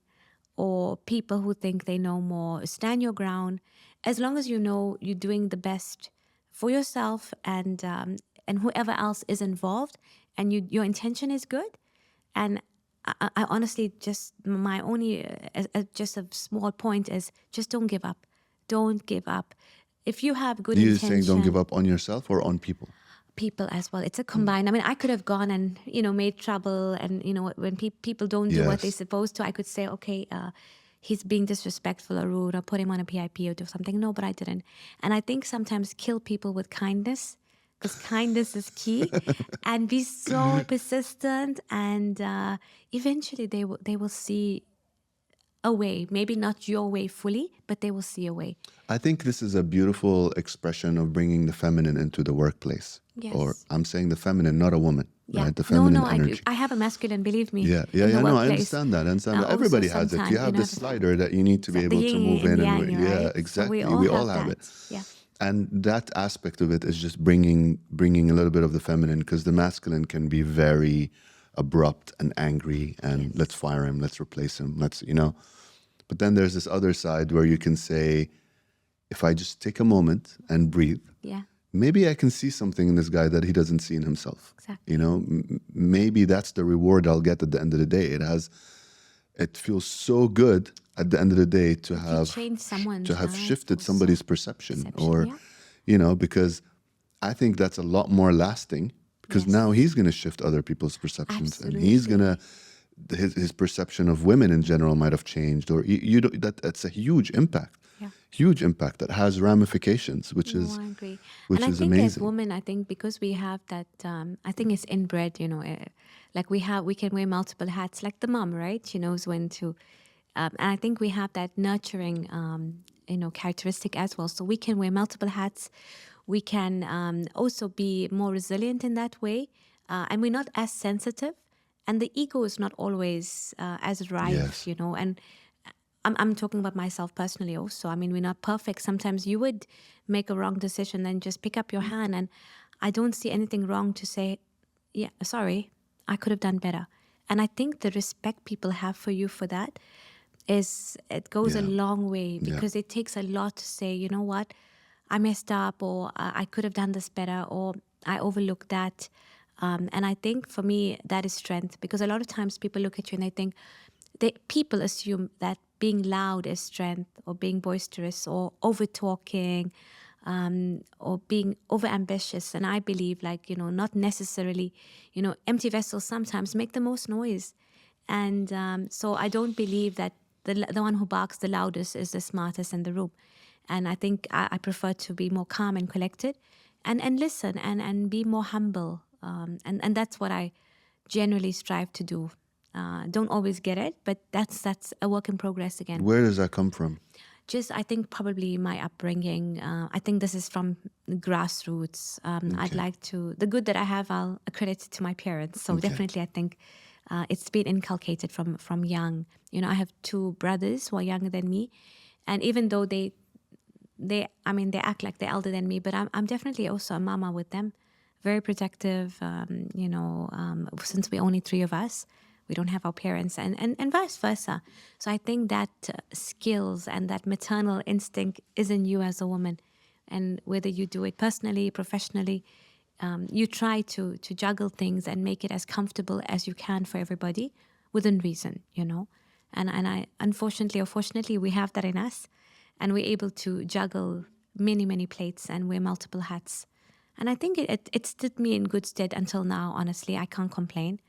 or people who think they know more. Stand your ground. As long as you know you're doing the best for yourself and whoever else is involved, and your intention is good. And I honestly, just my only, just a small point is just don't give up. Don't give up. If you have good intention. You're saying don't give up on yourself or on people? People as well. It's a combined. I could have gone and, made trouble. And, when people don't do what they're supposed to, I could say, okay, he's being disrespectful or rude or put him on a PIP or do something. No, but I didn't. And I think sometimes kill people with kindness, because kindness is key, and be so persistent, and eventually they will see a way. Maybe not your way fully, but they will see a way. I think this is a beautiful expression of bringing the feminine into the workplace. Yes. Or I'm saying the feminine, not a woman. Yeah. Right? The feminine energy. I have a masculine, believe me. Yeah. No, I understand that. Everybody has it. You have the slider that you need to be able to move in. Right? Exactly. So we all have it. Yeah. And that aspect of it is just bringing a little bit of the feminine, because the masculine can be very abrupt and angry and let's fire him, let's replace him, But then there's this other side where you can say, if I just take a moment and breathe, maybe I can see something in this guy that he doesn't see in himself. Exactly. Maybe that's the reward I'll get at the end of the day. It feels so good at the end of the day to have shifted somebody's perception. Or, because I think that's a lot more lasting, because now he's going to shift other people's perceptions. Absolutely. And he's going to, his perception of women in general might have changed, or that's a huge impact. Huge impact that has ramifications, which is amazing. As women, I think because we have that, I think it's inbred, like we can wear multiple hats, like the mom, right? She knows when to, and I think we have that nurturing, characteristic as well. So we can wear multiple hats. We can also be more resilient in that way, and we're not as sensitive, and the ego is not always as rife, and I'm talking about myself personally also. I mean, we're not perfect. Sometimes you would make a wrong decision and just pick up your hand. And I don't see anything wrong to say, yeah, sorry, I could have done better. And I think the respect people have for you for that it goes a Yeah. long way, Yeah. because it takes a lot to say, you know what, I messed up, or I could have done this better, or I overlooked that. And I think for me, that is strength, because a lot of times people look at you and they think, people assume that being loud is strength, or being boisterous, or over talking, or being over ambitious. And I believe, like, not necessarily, empty vessels sometimes make the most noise. And so I don't believe that the one who barks the loudest is the smartest in the room. And I think I prefer to be more calm and collected, and listen, and be more humble. And that's what I generally strive to do. Don't always get it, but that's a work in progress again. Where does that come from? Just, I think, probably my upbringing. I think this is from grassroots. I'd like to, the good that I have, I'll accredit it to my parents. So definitely, I think it's been inculcated from young. I have two brothers who are younger than me, and even though they act like they're elder than me, but I'm definitely also a mama with them, very protective. Since we're only three of us, we don't have our parents, and vice versa. So I think that skills and that maternal instinct is in you as a woman, and whether you do it personally, professionally, you try to juggle things and make it as comfortable as you can for everybody within reason, And I, unfortunately or fortunately, we have that in us, and we're able to juggle many, many plates and wear multiple hats. And I think it stood me in good stead until now, honestly. I can't complain.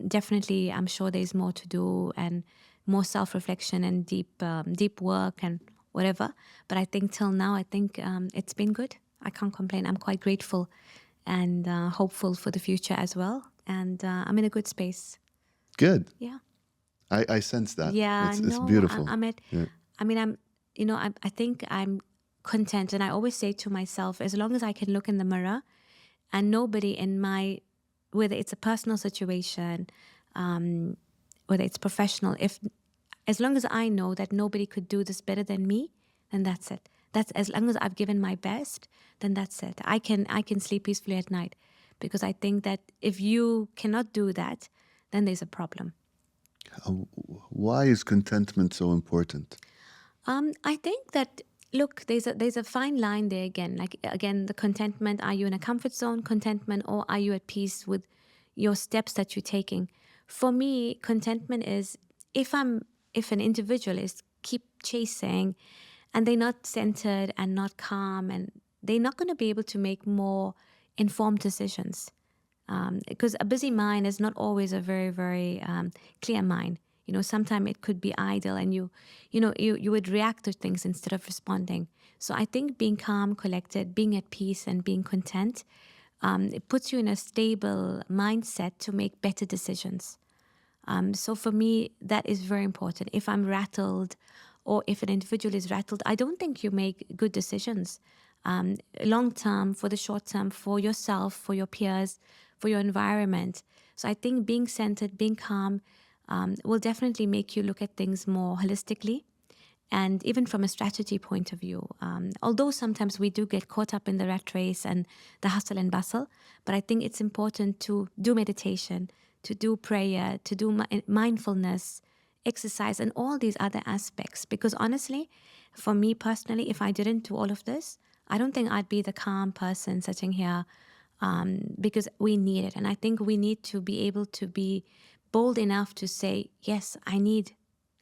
Definitely, I'm sure there's more to do, and more self-reflection, and deep work and whatever. But I think till now, it's been good. I can't complain. I'm quite grateful and hopeful for the future as well. And I'm in a good space. Good. Yeah. I sense that. Yeah. It's No, beautiful. I think I'm content. And I always say to myself, as long as I can look in the mirror and nobody in my, whether it's a personal situation, whether it's professional, as long as I know that nobody could do this better than me, then that's it. That's as long as I've given my best, then that's it. I can sleep peacefully at night, because I think that if you cannot do that, then there's a problem. Why is contentment so important? I think that, look, there's a fine line there again. Like, again, the contentment. Are you in a comfort zone contentment, or are you at peace with your steps that you're taking? For me, contentment is if an individual is keep chasing, and they're not centered and not calm, and they're not going to be able to make more informed decisions. Because a busy mind is not always a very, very clear mind. Sometimes it could be idle, and you would react to things instead of responding. So I think being calm, collected, being at peace, and being content, it puts you in a stable mindset to make better decisions. So for me, that is very important. If I'm rattled, or if an individual is rattled, I don't think you make good decisions. Long term, for the short term, for yourself, for your peers, for your environment. So I think being centered, being calm, will definitely make you look at things more holistically, and even from a strategy point of view. Although sometimes we do get caught up in the rat race and the hustle and bustle, but I think it's important to do meditation, to do prayer, to do mindfulness, exercise, and all these other aspects. Because honestly, for me personally, if I didn't do all of this, I don't think I'd be the calm person sitting here, because we need it. And I think we need to be able to be bold enough to say, yes, I need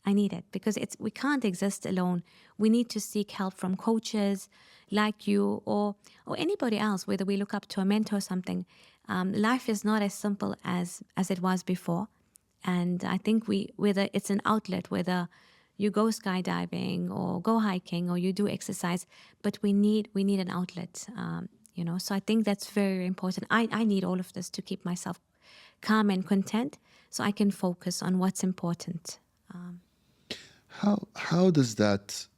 it, because we can't exist alone. We need to seek help from coaches like you, or anybody else, whether we look up to a mentor or something. Life is not as simple as it was before. And I think whether it's an outlet, whether you go skydiving or go hiking or you do exercise, but we need an outlet, So I think that's very important. I need all of this to keep myself calm and content, so I can focus on what's important. How does that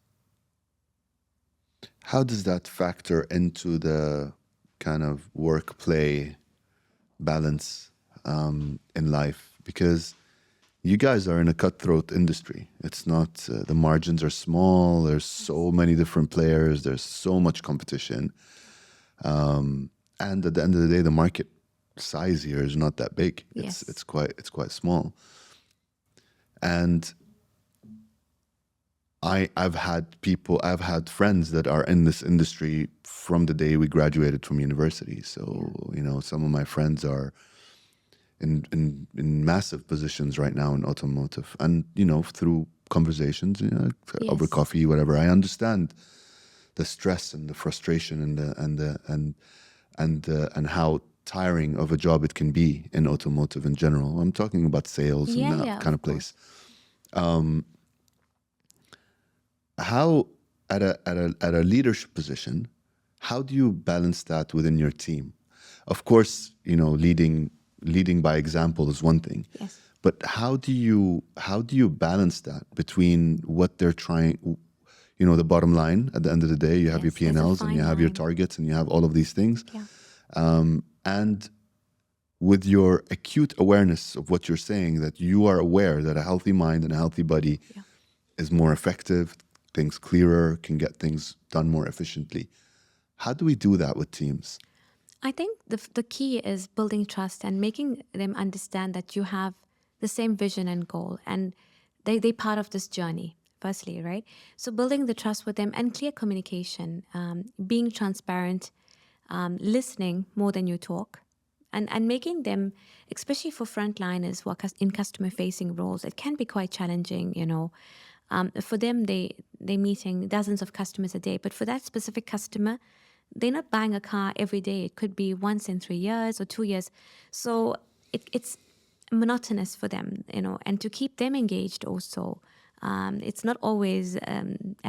factor into the kind of work-play balance in life? Because you guys are in a cutthroat industry. It's not, the margins are small. There's so many different players. There's so much competition. And at the end of the day, the market size here is not that big. Yes. It's quite small. And I've had friends that are in this industry from the day we graduated from university. So, some of my friends are in massive positions right now in automotive. And, through conversations, over Yes. coffee, whatever, I understand the stress and the frustration and how tiring of a job it can be in automotive in general. I'm talking about sales and that Yeah, kind of of course. place. How at a leadership position, how do you balance that within your team? Of course, leading by example is one thing. Yes. But how do you balance that between what they're trying, the bottom line at the end of the day, you have your Yes, there's a P&Ls and you fine have your line. targets and you have all of these things. Yeah. And with your acute awareness of what you're saying, that you are aware that a healthy mind and a healthy body Yeah. is more effective, things clearer, can get things done more efficiently. How do we do that with teams? I think the key is building trust and making them understand that you have the same vision and goal, and they part of this journey. Firstly, right? So building the trust with them and clear communication, being transparent, listening more than you talk, and making them, especially for frontliners who are in customer facing roles, it can be quite challenging. For them, they're meeting dozens of customers a day, but for that specific customer, they're not buying a car every day. It could be once in 3 years or 2 years. So it's monotonous for them, and to keep them engaged also. It's not always,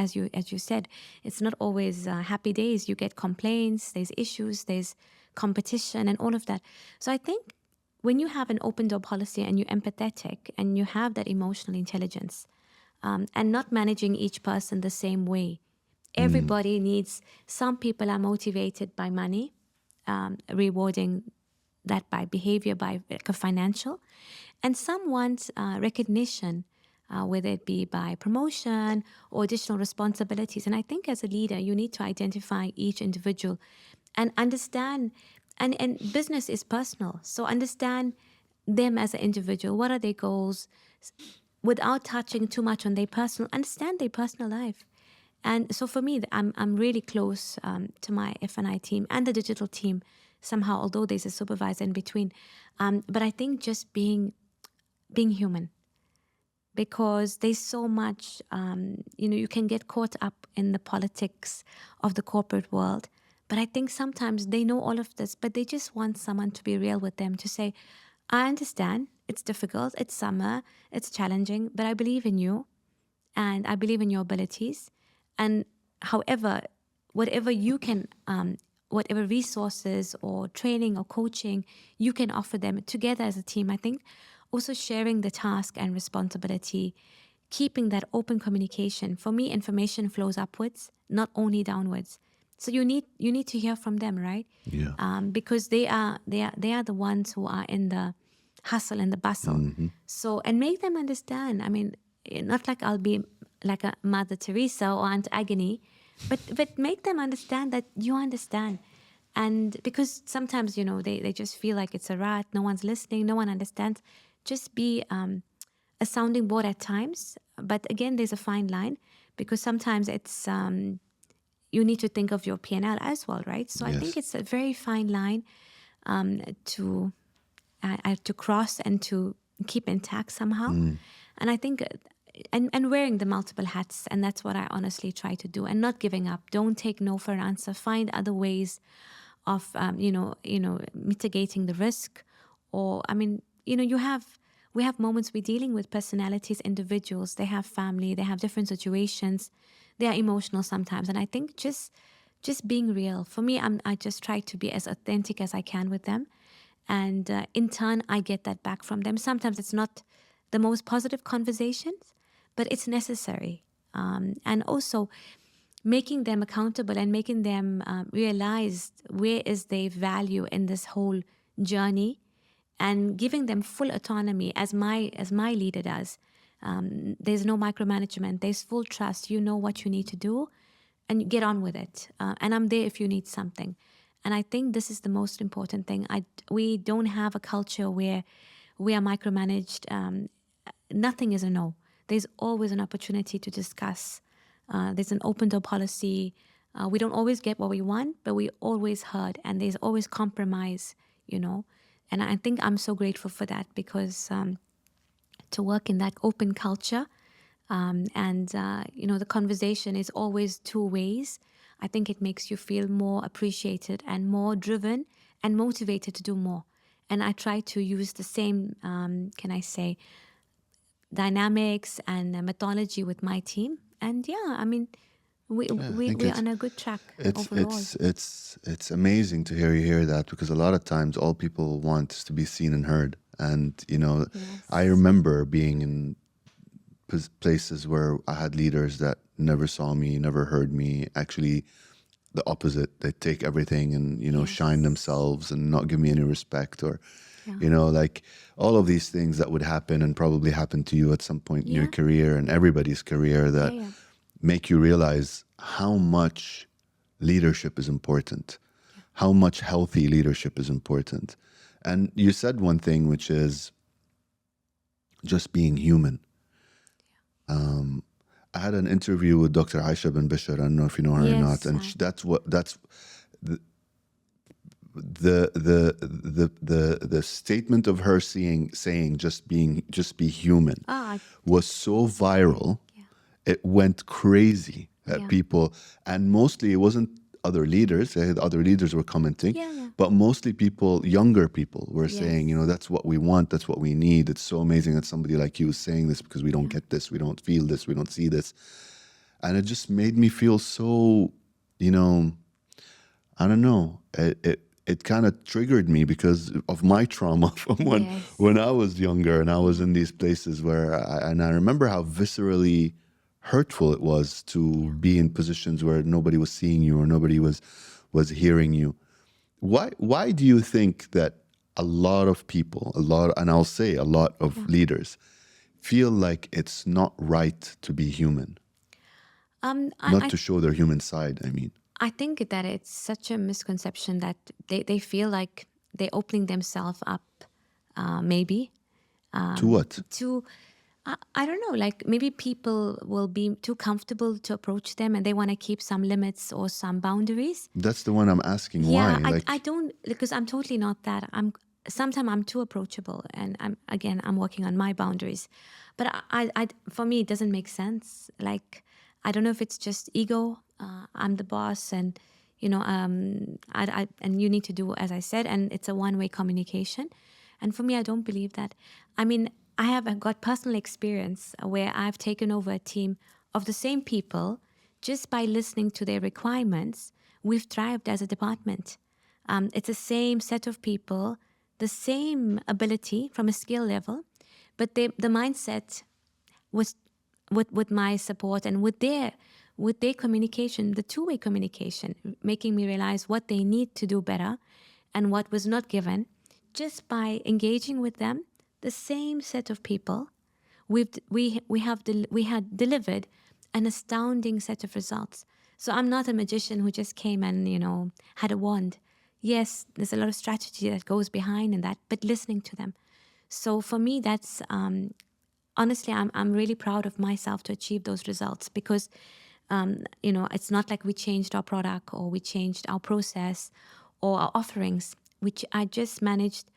as you said, it's not always happy days. You get complaints, there's issues, there's competition and all of that. So I think when you have an open door policy and you're empathetic and you have that emotional intelligence, and not managing each person the same way. Everybody needs, some people are motivated by money, rewarding that by behavior, by like a financial, and some want recognition, whether it be by promotion or additional responsibilities. And I think as a leader, you need to identify each individual and understand, and business is personal. So understand them as an individual. What are their goals? Without touching too much on their personal, understand their personal life. And so for me, I'm really close to my F&I team and the digital team somehow, although there's a supervisor in between. But I think just being human, because there's so much, you can get caught up in the politics of the corporate world. But I think sometimes they know all of this, but they just want someone to be real with them, to say, I understand, it's difficult, it's summer, it's challenging, but I believe in you and I believe in your abilities. And however, whatever you can, whatever resources or training or coaching you can offer them together as a team, I think also sharing the task and responsibility, keeping that open communication. For me, information flows upwards, not only downwards. So you need to hear from them, right? Yeah. Because they are the ones who are in the hustle and the bustle. So, and make them understand. I mean, not like I'll be like a Mother Teresa or Aunt Agony, but make them understand that you understand. And because sometimes, they just feel like it's a rat, no one's listening, no one understands. Just be a sounding board at times. But again, there's a fine line, because sometimes it's you need to think of your P&L as well, right? So I think it's a very fine line to cross and to keep intact somehow. And I think, and wearing the multiple hats, and that's what I honestly try to do, and not giving up. Don't take no for an answer. Find other ways of, mitigating the risk. Or, I mean, we have moments we're dealing with personalities, individuals. They have family, they have different situations. They are emotional sometimes. And I think just being real. For me, I just try to be as authentic as I can with them. And in turn, I get that back from them. Sometimes it's not the most positive conversations, but it's necessary. And also making them accountable and making them realize where is their value in this whole journey, and giving them full autonomy as my leader does. There's no micromanagement. There's full trust. You know what you need to do, and you get on with it. And I'm there if you need something. And I think this is the most important thing. We don't have a culture where we are micromanaged. Nothing is a no. There's always an opportunity to discuss. There's an open door policy. We don't always get what we want, but we always heard, and there's always compromise, you know. And I think I'm so grateful for that, because to work in that open culture, and the conversation is always two ways. I think it makes you feel more appreciated and more driven and motivated to do more. And I try to use the same, can I say, dynamics and methodology with my team. And yeah, I mean, we're on a good track overall. It's amazing to hear that, because a lot of times all people want is to be seen and heard. And Yes. I remember being in places where I had leaders that never saw me, never heard me. Actually, the opposite. They take everything and shine themselves and not give me any respect, or like all of these things that would happen and probably happen to you at some point in your career and everybody's career, that make you realize how much leadership is important, how much healthy leadership is important. And you said one thing, which is just being human. I had an interview with Dr. Aisha bin Bishar. I don't know if you know her or not. And that's the statement of her saying just be human was so viral. It went crazy at people, and mostly it wasn't other leaders. Other leaders were commenting, but mostly people, younger people, were saying, that's what we want, that's what we need. It's so amazing that somebody like you is saying this, because we don't get this, we don't feel this, we don't see this. And it just made me feel so, I don't know, it kind of triggered me because of my trauma from when I was younger and I was in these places where I remember how viscerally hurtful it was to be in positions where nobody was seeing you or nobody was hearing you. Why do you think that a lot of people, and I'll say a lot of leaders, feel like it's not right to be human? Not to show their human side, I mean. I think that it's such a misconception that they feel like they're opening themselves up, maybe. To what? I don't know, like maybe people will be too comfortable to approach them and they want to keep some limits or some boundaries. That's the one I'm asking. Yeah, why? I don't, because I'm totally not that. Sometimes I'm too approachable, and I'm working on my boundaries. But for me, it doesn't make sense. Like, I don't know if it's just ego. I'm the boss, and and you need to do as I said, and it's a one-way communication. And for me, I don't believe that. I mean, I have got personal experience where I've taken over a team of the same people just by listening to their requirements. We've thrived as a department. It's the same set of people, the same ability from a skill level, but the mindset was with my support and with their communication, the two-way communication, making me realize what they need to do better and what was not given. Just by engaging with them, the same set of people, we had delivered an astounding set of results. So I'm not a magician who just came and had a wand. Yes, there's a lot of strategy that goes behind in that, but listening to them. So for me, that's honestly, I'm really proud of myself to achieve those results, because it's not like we changed our product or we changed our process or our offerings, which I just managed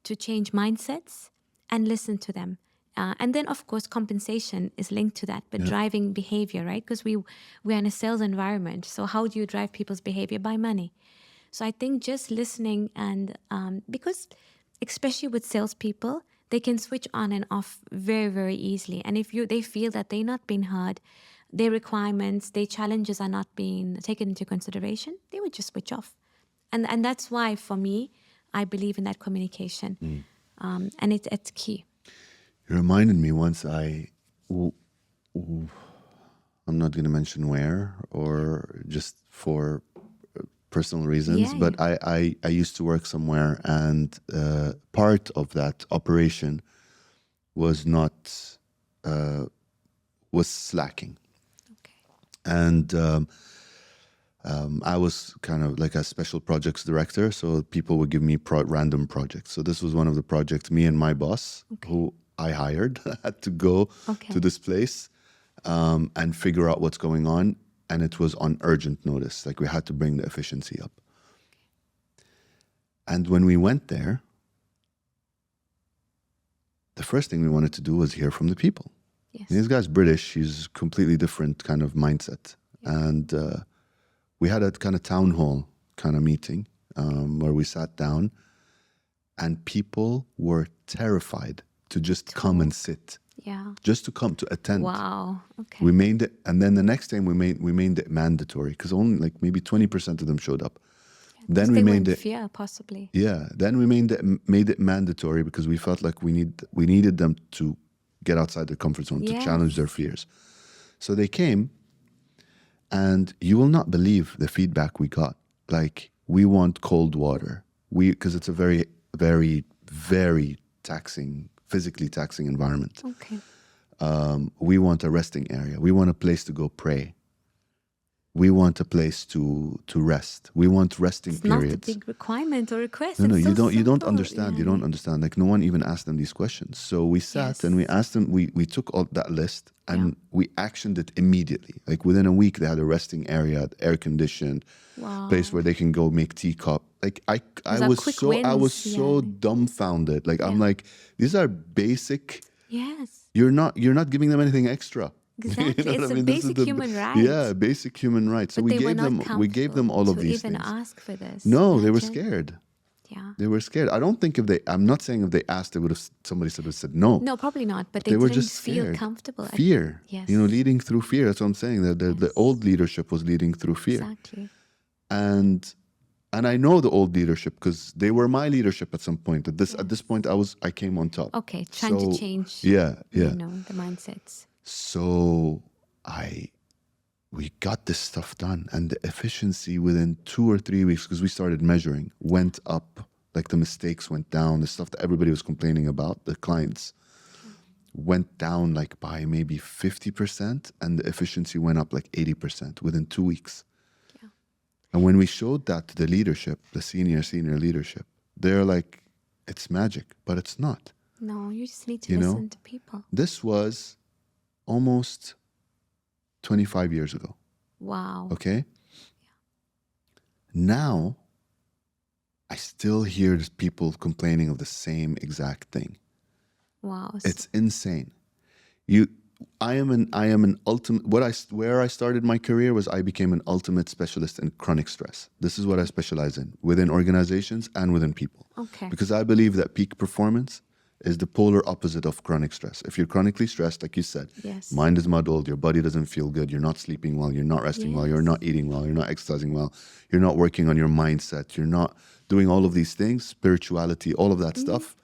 to change mindsets and listen to them. And then, of course, compensation is linked to that, but driving behavior, right? Because we're in a sales environment. So how do you drive people's behavior? By money. So I think just listening, and because especially with salespeople, they can switch on and off very, very easily. And if they feel that they're not being heard, their requirements, their challenges are not being taken into consideration, they would just switch off. And that's why, for me, I believe in that communication. And it's key. You reminded me once I'm not going to mention where, or just for personal reasons, Yeah, but I used to work somewhere, and part of that operation was not was slacking, okay. and I was kind of like a special projects director, so people would give me random projects. So this was one of the projects. Me and my boss, Okay. who I hired, had to go Okay. to this place and figure out what's going on, and it was on urgent notice. Like we had to bring the efficiency up. And when we went there, the first thing we wanted to do was hear from the people. Yes. This guy's British. He's completely different kind of mindset. Yeah. And we had a kind of town hall kind of meeting where we sat down, and people were terrified to just come and sit, Yeah. just to come to attend. Wow. Okay. We made it, and then the next time we made it mandatory, because only like maybe 20% of them showed up. Then we they were made in it, fear, possibly. yeah. Then we made it mandatory because we felt like we needed them to get outside their comfort zone, to challenge their fears. So they came, and you will not believe the feedback we got. Like, we want cold water. Because it's a very, very, very taxing, physically taxing environment. Okay. We want a resting area. We want a place to go pray. We want a place to rest. We want resting periods. Not a big requirement or request. No, It's you so don't simple. understand. Yeah, You don't yeah. understand. Like, no one even asked them these questions. So we sat and we asked them. We took all that list and we actioned it immediately. Like within a week, they had a resting area, air conditioned, Wow. place where they can go make tea cup. Like I are was quick I was wins, so yeah. dumbfounded. Like I'm like, these are basic. Yes. You're not giving them anything extra. Exactly. You know It's what I a mean? basic human right. Yeah, basic human rights. So But we they were gave not them all of comfortable these to even things. ask for this. No, they were Imagine. scared. Yeah. They were scared. I don't think I'm not saying if they asked, somebody would have said no. No, probably not. But they They were didn't just feel scared. comfortable. Fear. Yes. You know, leading through fear. That's what I'm saying. The old leadership was leading through fear. Exactly. And I know the old leadership because they were my leadership at some point. At this point, I came on top. Okay, trying to change. Yeah. You know, the mindsets. So we got this stuff done, and the efficiency within 2 or 3 weeks, because we started measuring, went up. Like the mistakes went down, the stuff that everybody was complaining about, the clients, went down like by maybe 50%, and the efficiency went up like 80% within 2 weeks. Yeah. And when we showed that to the leadership, the senior leadership, they're like, it's magic, but it's not. No, you just need to listen to people. This was almost 25 years ago. Wow. Okay? Now, I still hear people complaining of the same exact thing. Wow. It's insane. I am an ultimate. Where I started my career was I became an ultimate specialist in chronic stress. This is what I specialize in within organizations and within people. Okay. Because I believe that peak performance is the polar opposite of chronic stress. If you're chronically stressed, like you said, Yes. mind is muddled, your body doesn't feel good, you're not sleeping well, you're not resting well, you're not eating well, you're not exercising well, you're not working on your mindset, you're not doing all of these things, spirituality, all of that stuff,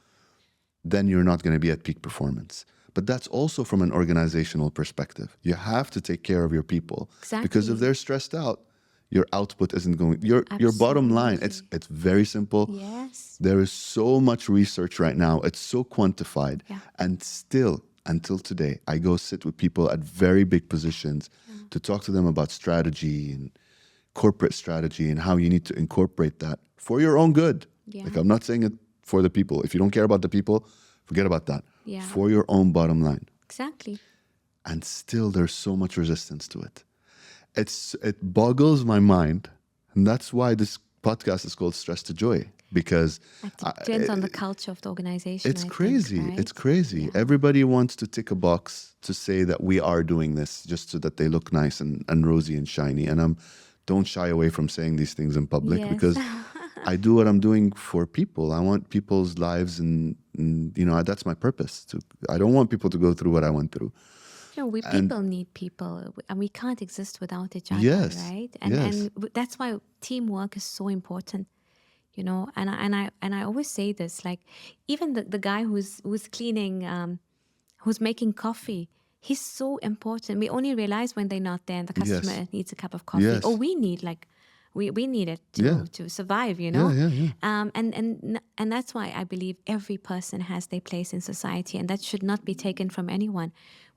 then you're not going to be at peak performance. But that's also from an organizational perspective. You have to take care of your people. Exactly. Because if they're stressed out, your output isn't going. Your bottom line. It's very simple. Yes. There is so much research right now. It's so quantified, and still until today, I go sit with people at very big positions to talk to them about strategy and corporate strategy and how you need to incorporate that for your own good. Yeah. Like I'm not saying it for the people. If you don't care about the people, forget about that. Yeah. For your own bottom line. Exactly. And still, there's so much resistance to it. It boggles my mind, and that's why this podcast is called Stress to Joy, because It depends on the culture of the organization. it's I crazy. think, right? It's crazy. Everybody wants to tick a box to say that we are doing this just so that they look nice and rosy and shiny. And don't shy away from saying these things in public because I do what I'm doing for people. I want people's lives, and that's my purpose. I don't want people to go through what I went through. No, people need people, and we can't exist without each other, Yes, right? yes. And that's why teamwork is so important, And I always say this, like even the guy who's cleaning, who's making coffee, he's so important. We only realize when they're not there, and the customer needs a cup of coffee, Yes. or we need we need it Yeah. to survive, you Yeah, know. yeah, yeah. And that's why I believe every person has their place in society, and that should not be taken from anyone,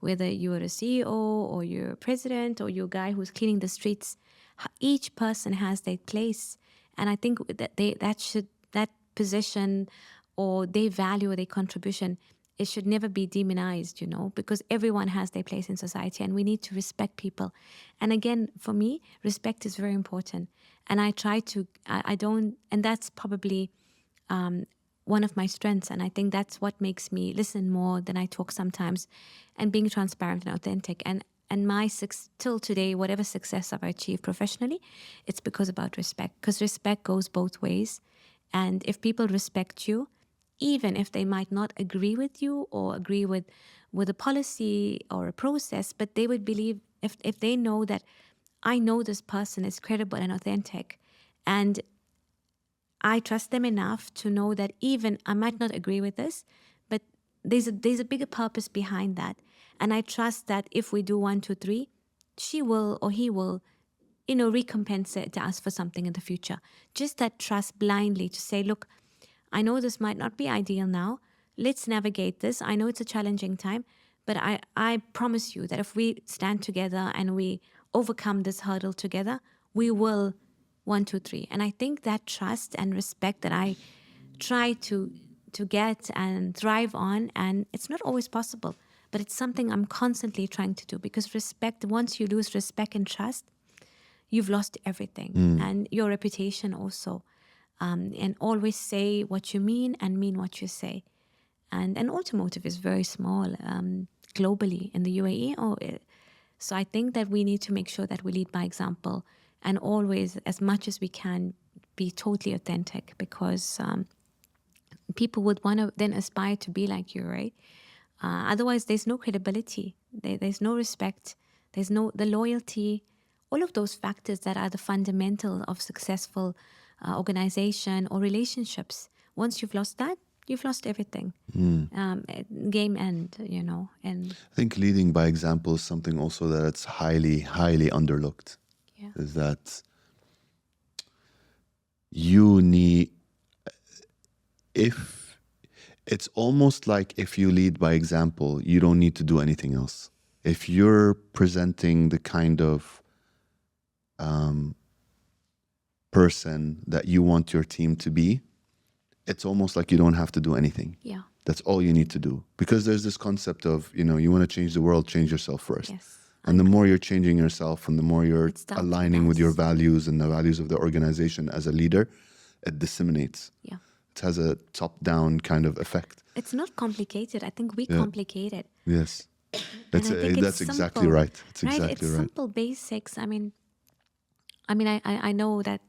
whether you're a CEO or you're a president or you're a guy who's cleaning the streets. Each person has their place, and I think that that position or their value or their contribution, it should never be demonized, you know, because everyone has their place in society and we need to respect people. And again, for me, respect is very important. And I try to, I don't, and that's probably one of my strengths. And I think that's what makes me listen more than I talk sometimes, and being transparent and authentic. And till today, whatever success I've achieved professionally, it's about respect, because respect goes both ways. And if people respect you, even if they might not agree with you or agree with a policy or a process, but they would believe, if they know that I know this person is credible and authentic, and I trust them enough to know that even I might not agree with this, but there's a bigger purpose behind that. And I trust that if we do 1, 2, 3, she will or he will, you know, recompense it to us for something in the future. Just that trust blindly to say, look, I know this might not be ideal now. Let's navigate this. I know it's a challenging time, but I promise you that if we stand together and we overcome this hurdle together, we will 1, 2, 3. And I think that trust and respect that I try to get and thrive on, and it's not always possible, but it's something I'm constantly trying to do, because respect, once you lose respect and trust, you've lost everything, and your reputation also. And always say what you mean and mean what you say. And automotive is very small globally in the UAE. So I think that we need to make sure that we lead by example, and always, as much as we can, be totally authentic, because people would want to then aspire to be like you, right? Otherwise, there's no credibility. There's no respect. There's no the loyalty. All of those factors that are the fundamental of successful organization or relationships. Once you've lost that, you've lost everything. Game end, you know. And I think leading by example is something also that it's highly, highly underlooked. yeah, Is that you need, if it's almost like if you lead by example, you don't need to do anything else. If you're presenting the kind of person that you want your team to be, it's almost like you don't have to do anything. yeah, That's all you need to do. Because there's this concept of, you know, you want to change the world, change yourself first. yes. And the more you're changing yourself and the more you're It starts aligning with with your us. values and the values of the organization as a leader, it disseminates. Yeah. It has a top-down kind of effect. It's not complicated. I think we Yeah. complicate it. Yes. And I think That's it's exactly simple, right. It's right? exactly It's right. simple basics. I know that,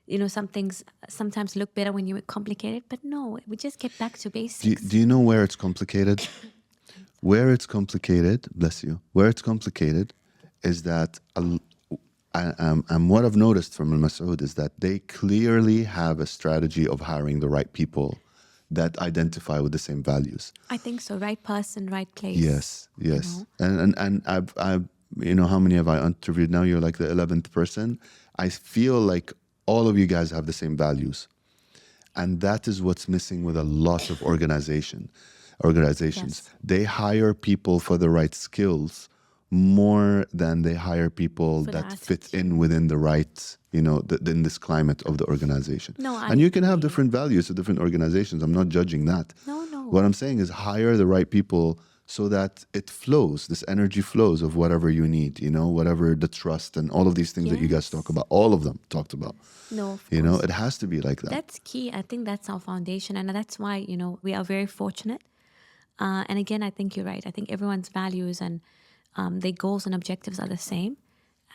you know, some things sometimes look better when you complicate it, but no, we just get back to basics. Do you know where it's complicated? Where it's complicated, bless you, where it's complicated is that, and what I've noticed from Masaood is that they clearly have a strategy of hiring the right people that identify with the same values. I think so. Right person, right place. Yes, you yes. know? And I've, you know, how many have I interviewed now? You're like the 11th person. I feel like all of you guys have the same values. And that is what's missing with a lot of organizations. Yes. They hire people for the right skills more than they hire people For the that fit attitude. in within the right, you know, in this climate of the organization. No, I and you can have agree. different values to different organizations. I'm not judging that. No. What I'm saying is hire the right people so that it flows, this energy flows of whatever you need, you know, whatever the trust and all of these things that you guys Yes. talk about, all of them talked about. No, of You course. know, it has to be like that. That's key. I think that's our foundation. And that's why, you know, we are very fortunate. And again, I think you're right. I think everyone's values and their goals and objectives are the same.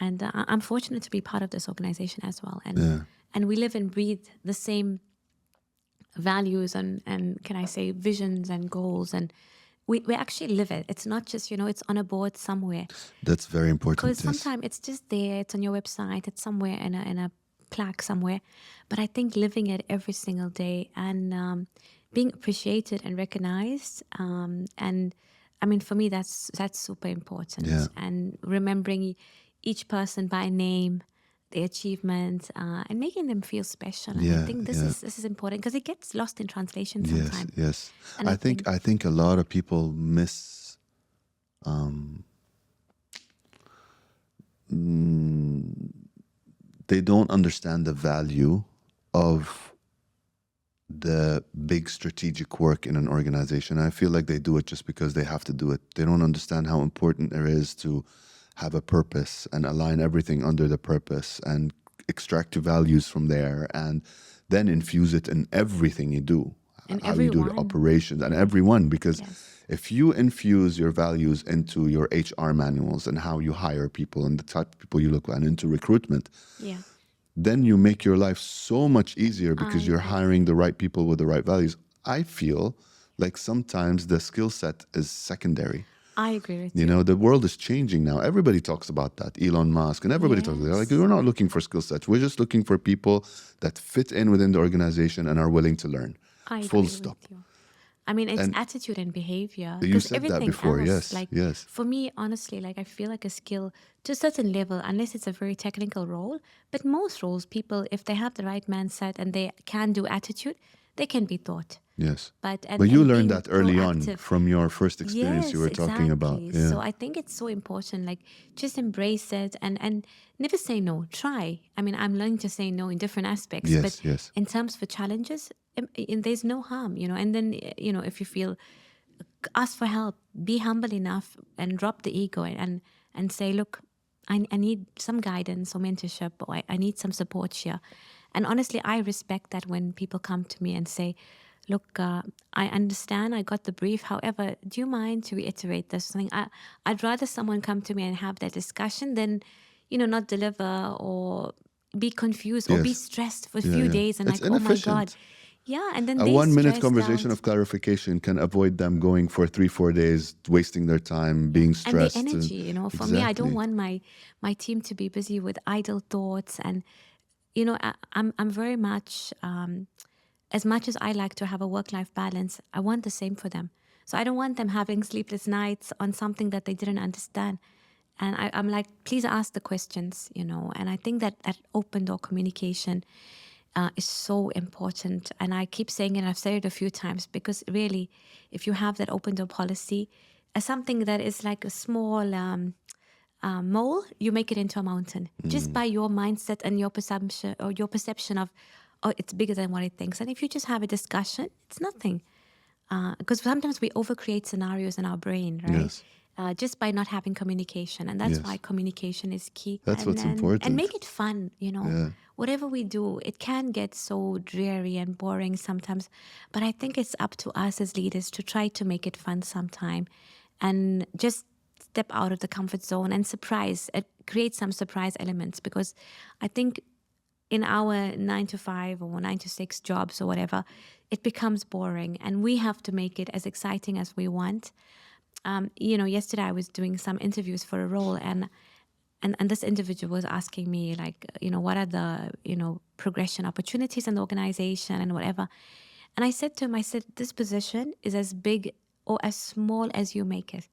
And I'm fortunate to be part of this organization as well. And we live and breathe the same values and can I say visions and goals. And we actually live it. It's not just, you know, it's on a board somewhere. That's very important. Because Yes. sometimes it's just there, it's on your website, it's somewhere in a plaque somewhere. But I think living it every single day and being appreciated and recognized. And I mean, for me, that's super important. Yeah. And remembering each person by name, their achievements, and making them feel special. And I Yeah, think yeah. this is important because it gets lost in translation Yes, sometimes. yes. And I think, I think a lot of people miss they don't understand the value of the big strategic work in an organization. I feel like they do it just because they have to do it. They don't understand how important it is to have a purpose and align everything under the purpose and extract your values from there and then infuse it in everything you do, and how you do the everyone, operations and everyone. Because yes, if you infuse your values into your HR manuals and how you hire people and the type of people you look at and into recruitment, yeah, then you make your life so much easier I because you're agree. hiring the right people with the right values. I feel like sometimes the skill set is secondary. I agree with You you. know, the world is changing now. Everybody talks about that. Elon Musk and everybody talks about it. Like, Yes, we're not looking for skill sets. We're just looking for people that fit in within the organization and are willing to learn. I Full agree with stop. you. I mean, it's And attitude and behavior you because said that everything before. else, Yes, like yes, for me, honestly, like I feel like a skill to a certain level, unless it's a very technical role. But most roles, people, if they have the right mindset and they can do attitude, they can be taught. yes. But But you and learned being that early on proactive, from your first experience you yes, were talking about. exactly. Yeah. So I think it's so important. Like just embrace it and never say no. Try. I mean, I'm learning to say no in different aspects, but Yes, yes. in terms for challenges, there's no harm, And then if you feel, ask for help, be humble enough and drop the ego and say, look, I need some guidance or mentorship, or I need some support here. And honestly, I respect that when people come to me and say, look, I understand, I got the brief. However, do you mind to reiterate this? Something I'd rather someone come to me and have that discussion than, not deliver or be confused or be Yes. stressed for a Yeah, few yeah. days and It's like, oh my God. inefficient. Yeah. And then A they 1 minute stressed conversation out. of clarification can avoid them going for 3, 4 days, wasting their time, Yeah, being and the stressed. energy, for me, I don't Exactly. want my team to be busy with idle thoughts. And I'm very much as I like to have a work-life balance, I want the same for them. So I don't want them having sleepless nights on something that they didn't understand. And I'm like, please ask the questions, And I think that open door communication is so important. And I keep saying it, I've said it a few times, because really, if you have that open door policy, something that is like a small mole, you make it into a mountain just by your mindset and your perception of, oh, it's bigger than what it thinks. And if you just have a discussion, it's nothing. Because sometimes we overcreate scenarios in our brain, right? Yes. Just by not having communication, and that's why Yes. communication is key. That's And what's and important. make it fun. Yeah. Whatever we do, it can get so dreary and boring sometimes, but I think it's up to us as leaders to try to make it fun sometime, and just step out of the comfort zone and create some surprise elements. Because I think in our 9 to 5 or 9 to 6 jobs or whatever, it becomes boring, and we have to make it as exciting as we want. Yesterday I was doing some interviews for a role, and this individual was asking me, like, what are the, progression opportunities in the organization and whatever. And I said to him, I said, this position is as big or as small as you make it.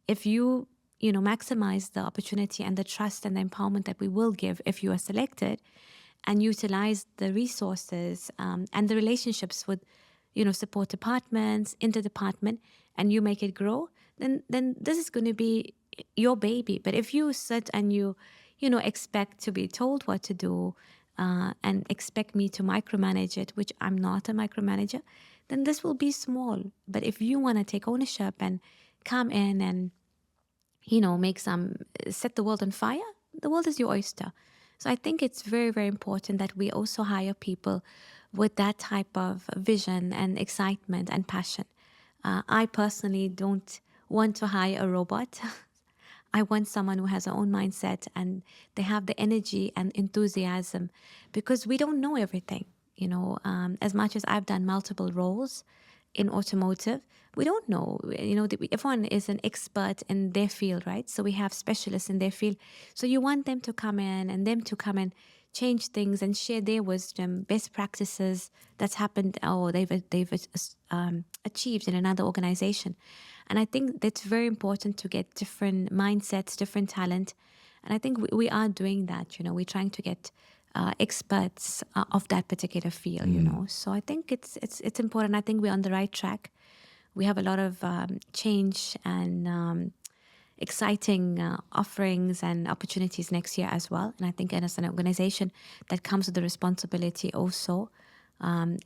If you, maximize the opportunity and the trust and the empowerment that we will give if you are selected, and utilize the resources and the relationships with, support departments, interdepartment, and you make it grow, then this is going to be your baby. But if you sit and expect to be told what to do, and expect me to micromanage it, which I'm not a micromanager, then this will be small. But if you want to take ownership and come in and set the world on fire, the world is your oyster. So I think it's very, very important that we also hire people with that type of vision and excitement and passion. I personally don't want to hire a robot. I want someone who has their own mindset and they have the energy and enthusiasm, because we don't know everything. As much as I've done multiple roles in automotive, we don't know. Everyone is an expert in their field, right? So we have specialists in their field. So you want them to come in and them to come and change things and share their wisdom, best practices that's happened or they've achieved in another organization. And I think that's very important to get different mindsets, different talent, And I think we are doing that. We're trying to get experts of that particular field. So I think it's important. I think we're on the right track. We have a lot of change and exciting offerings and opportunities next year as well. And I think as an organization, that comes with the responsibility also.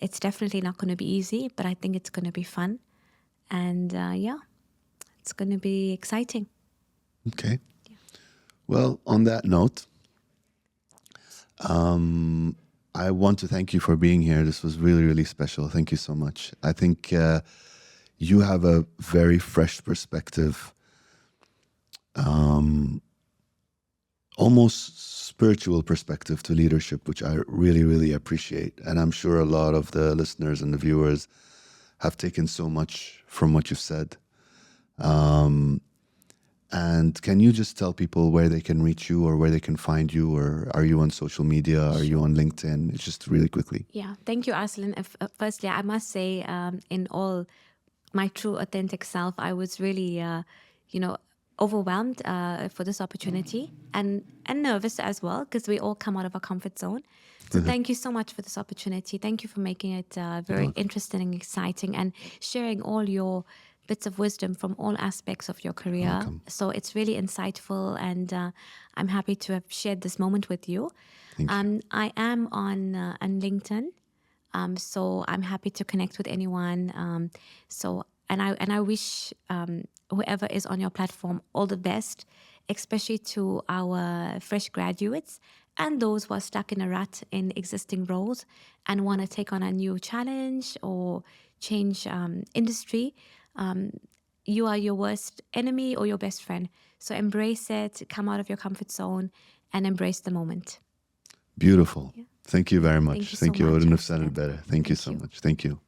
It's definitely not going to be easy, but I think it's going to be fun. And yeah, it's going to be exciting. Okay. Well, on that note, I want to thank you for being here. This was really, really special. Thank you so much. I think you have a very fresh perspective, almost spiritual perspective to leadership, which I really, really appreciate. And I'm sure a lot of the listeners and the viewers have taken so much from what you've said. And can you just tell people where they can reach you or where they can find you? Or are you on social media? Are you on LinkedIn? It's just really quickly. Yeah, thank you, Arsalan. Firstly, I must say, in all my true, authentic self, I was really, overwhelmed for this opportunity and nervous as well, because we all come out of our comfort zone. So thank you so much for this opportunity. Thank you for making it very interesting and exciting and sharing all your bits of wisdom from all aspects of your career. Welcome. So it's really insightful, and I'm happy to have shared this moment with you. Thank you. I am on LinkedIn, so I'm happy to connect with anyone. And I wish whoever is on your platform all the best, especially to our fresh graduates and those who are stuck in a rut in existing roles and want to take on a new challenge or change industry. You are your worst enemy or your best friend. So embrace it, come out of your comfort zone, and embrace the moment. Beautiful. Yeah. Thank you very much. Thank you so I much, wouldn't have said Arsalan. it better. Thank you so much. Thank you.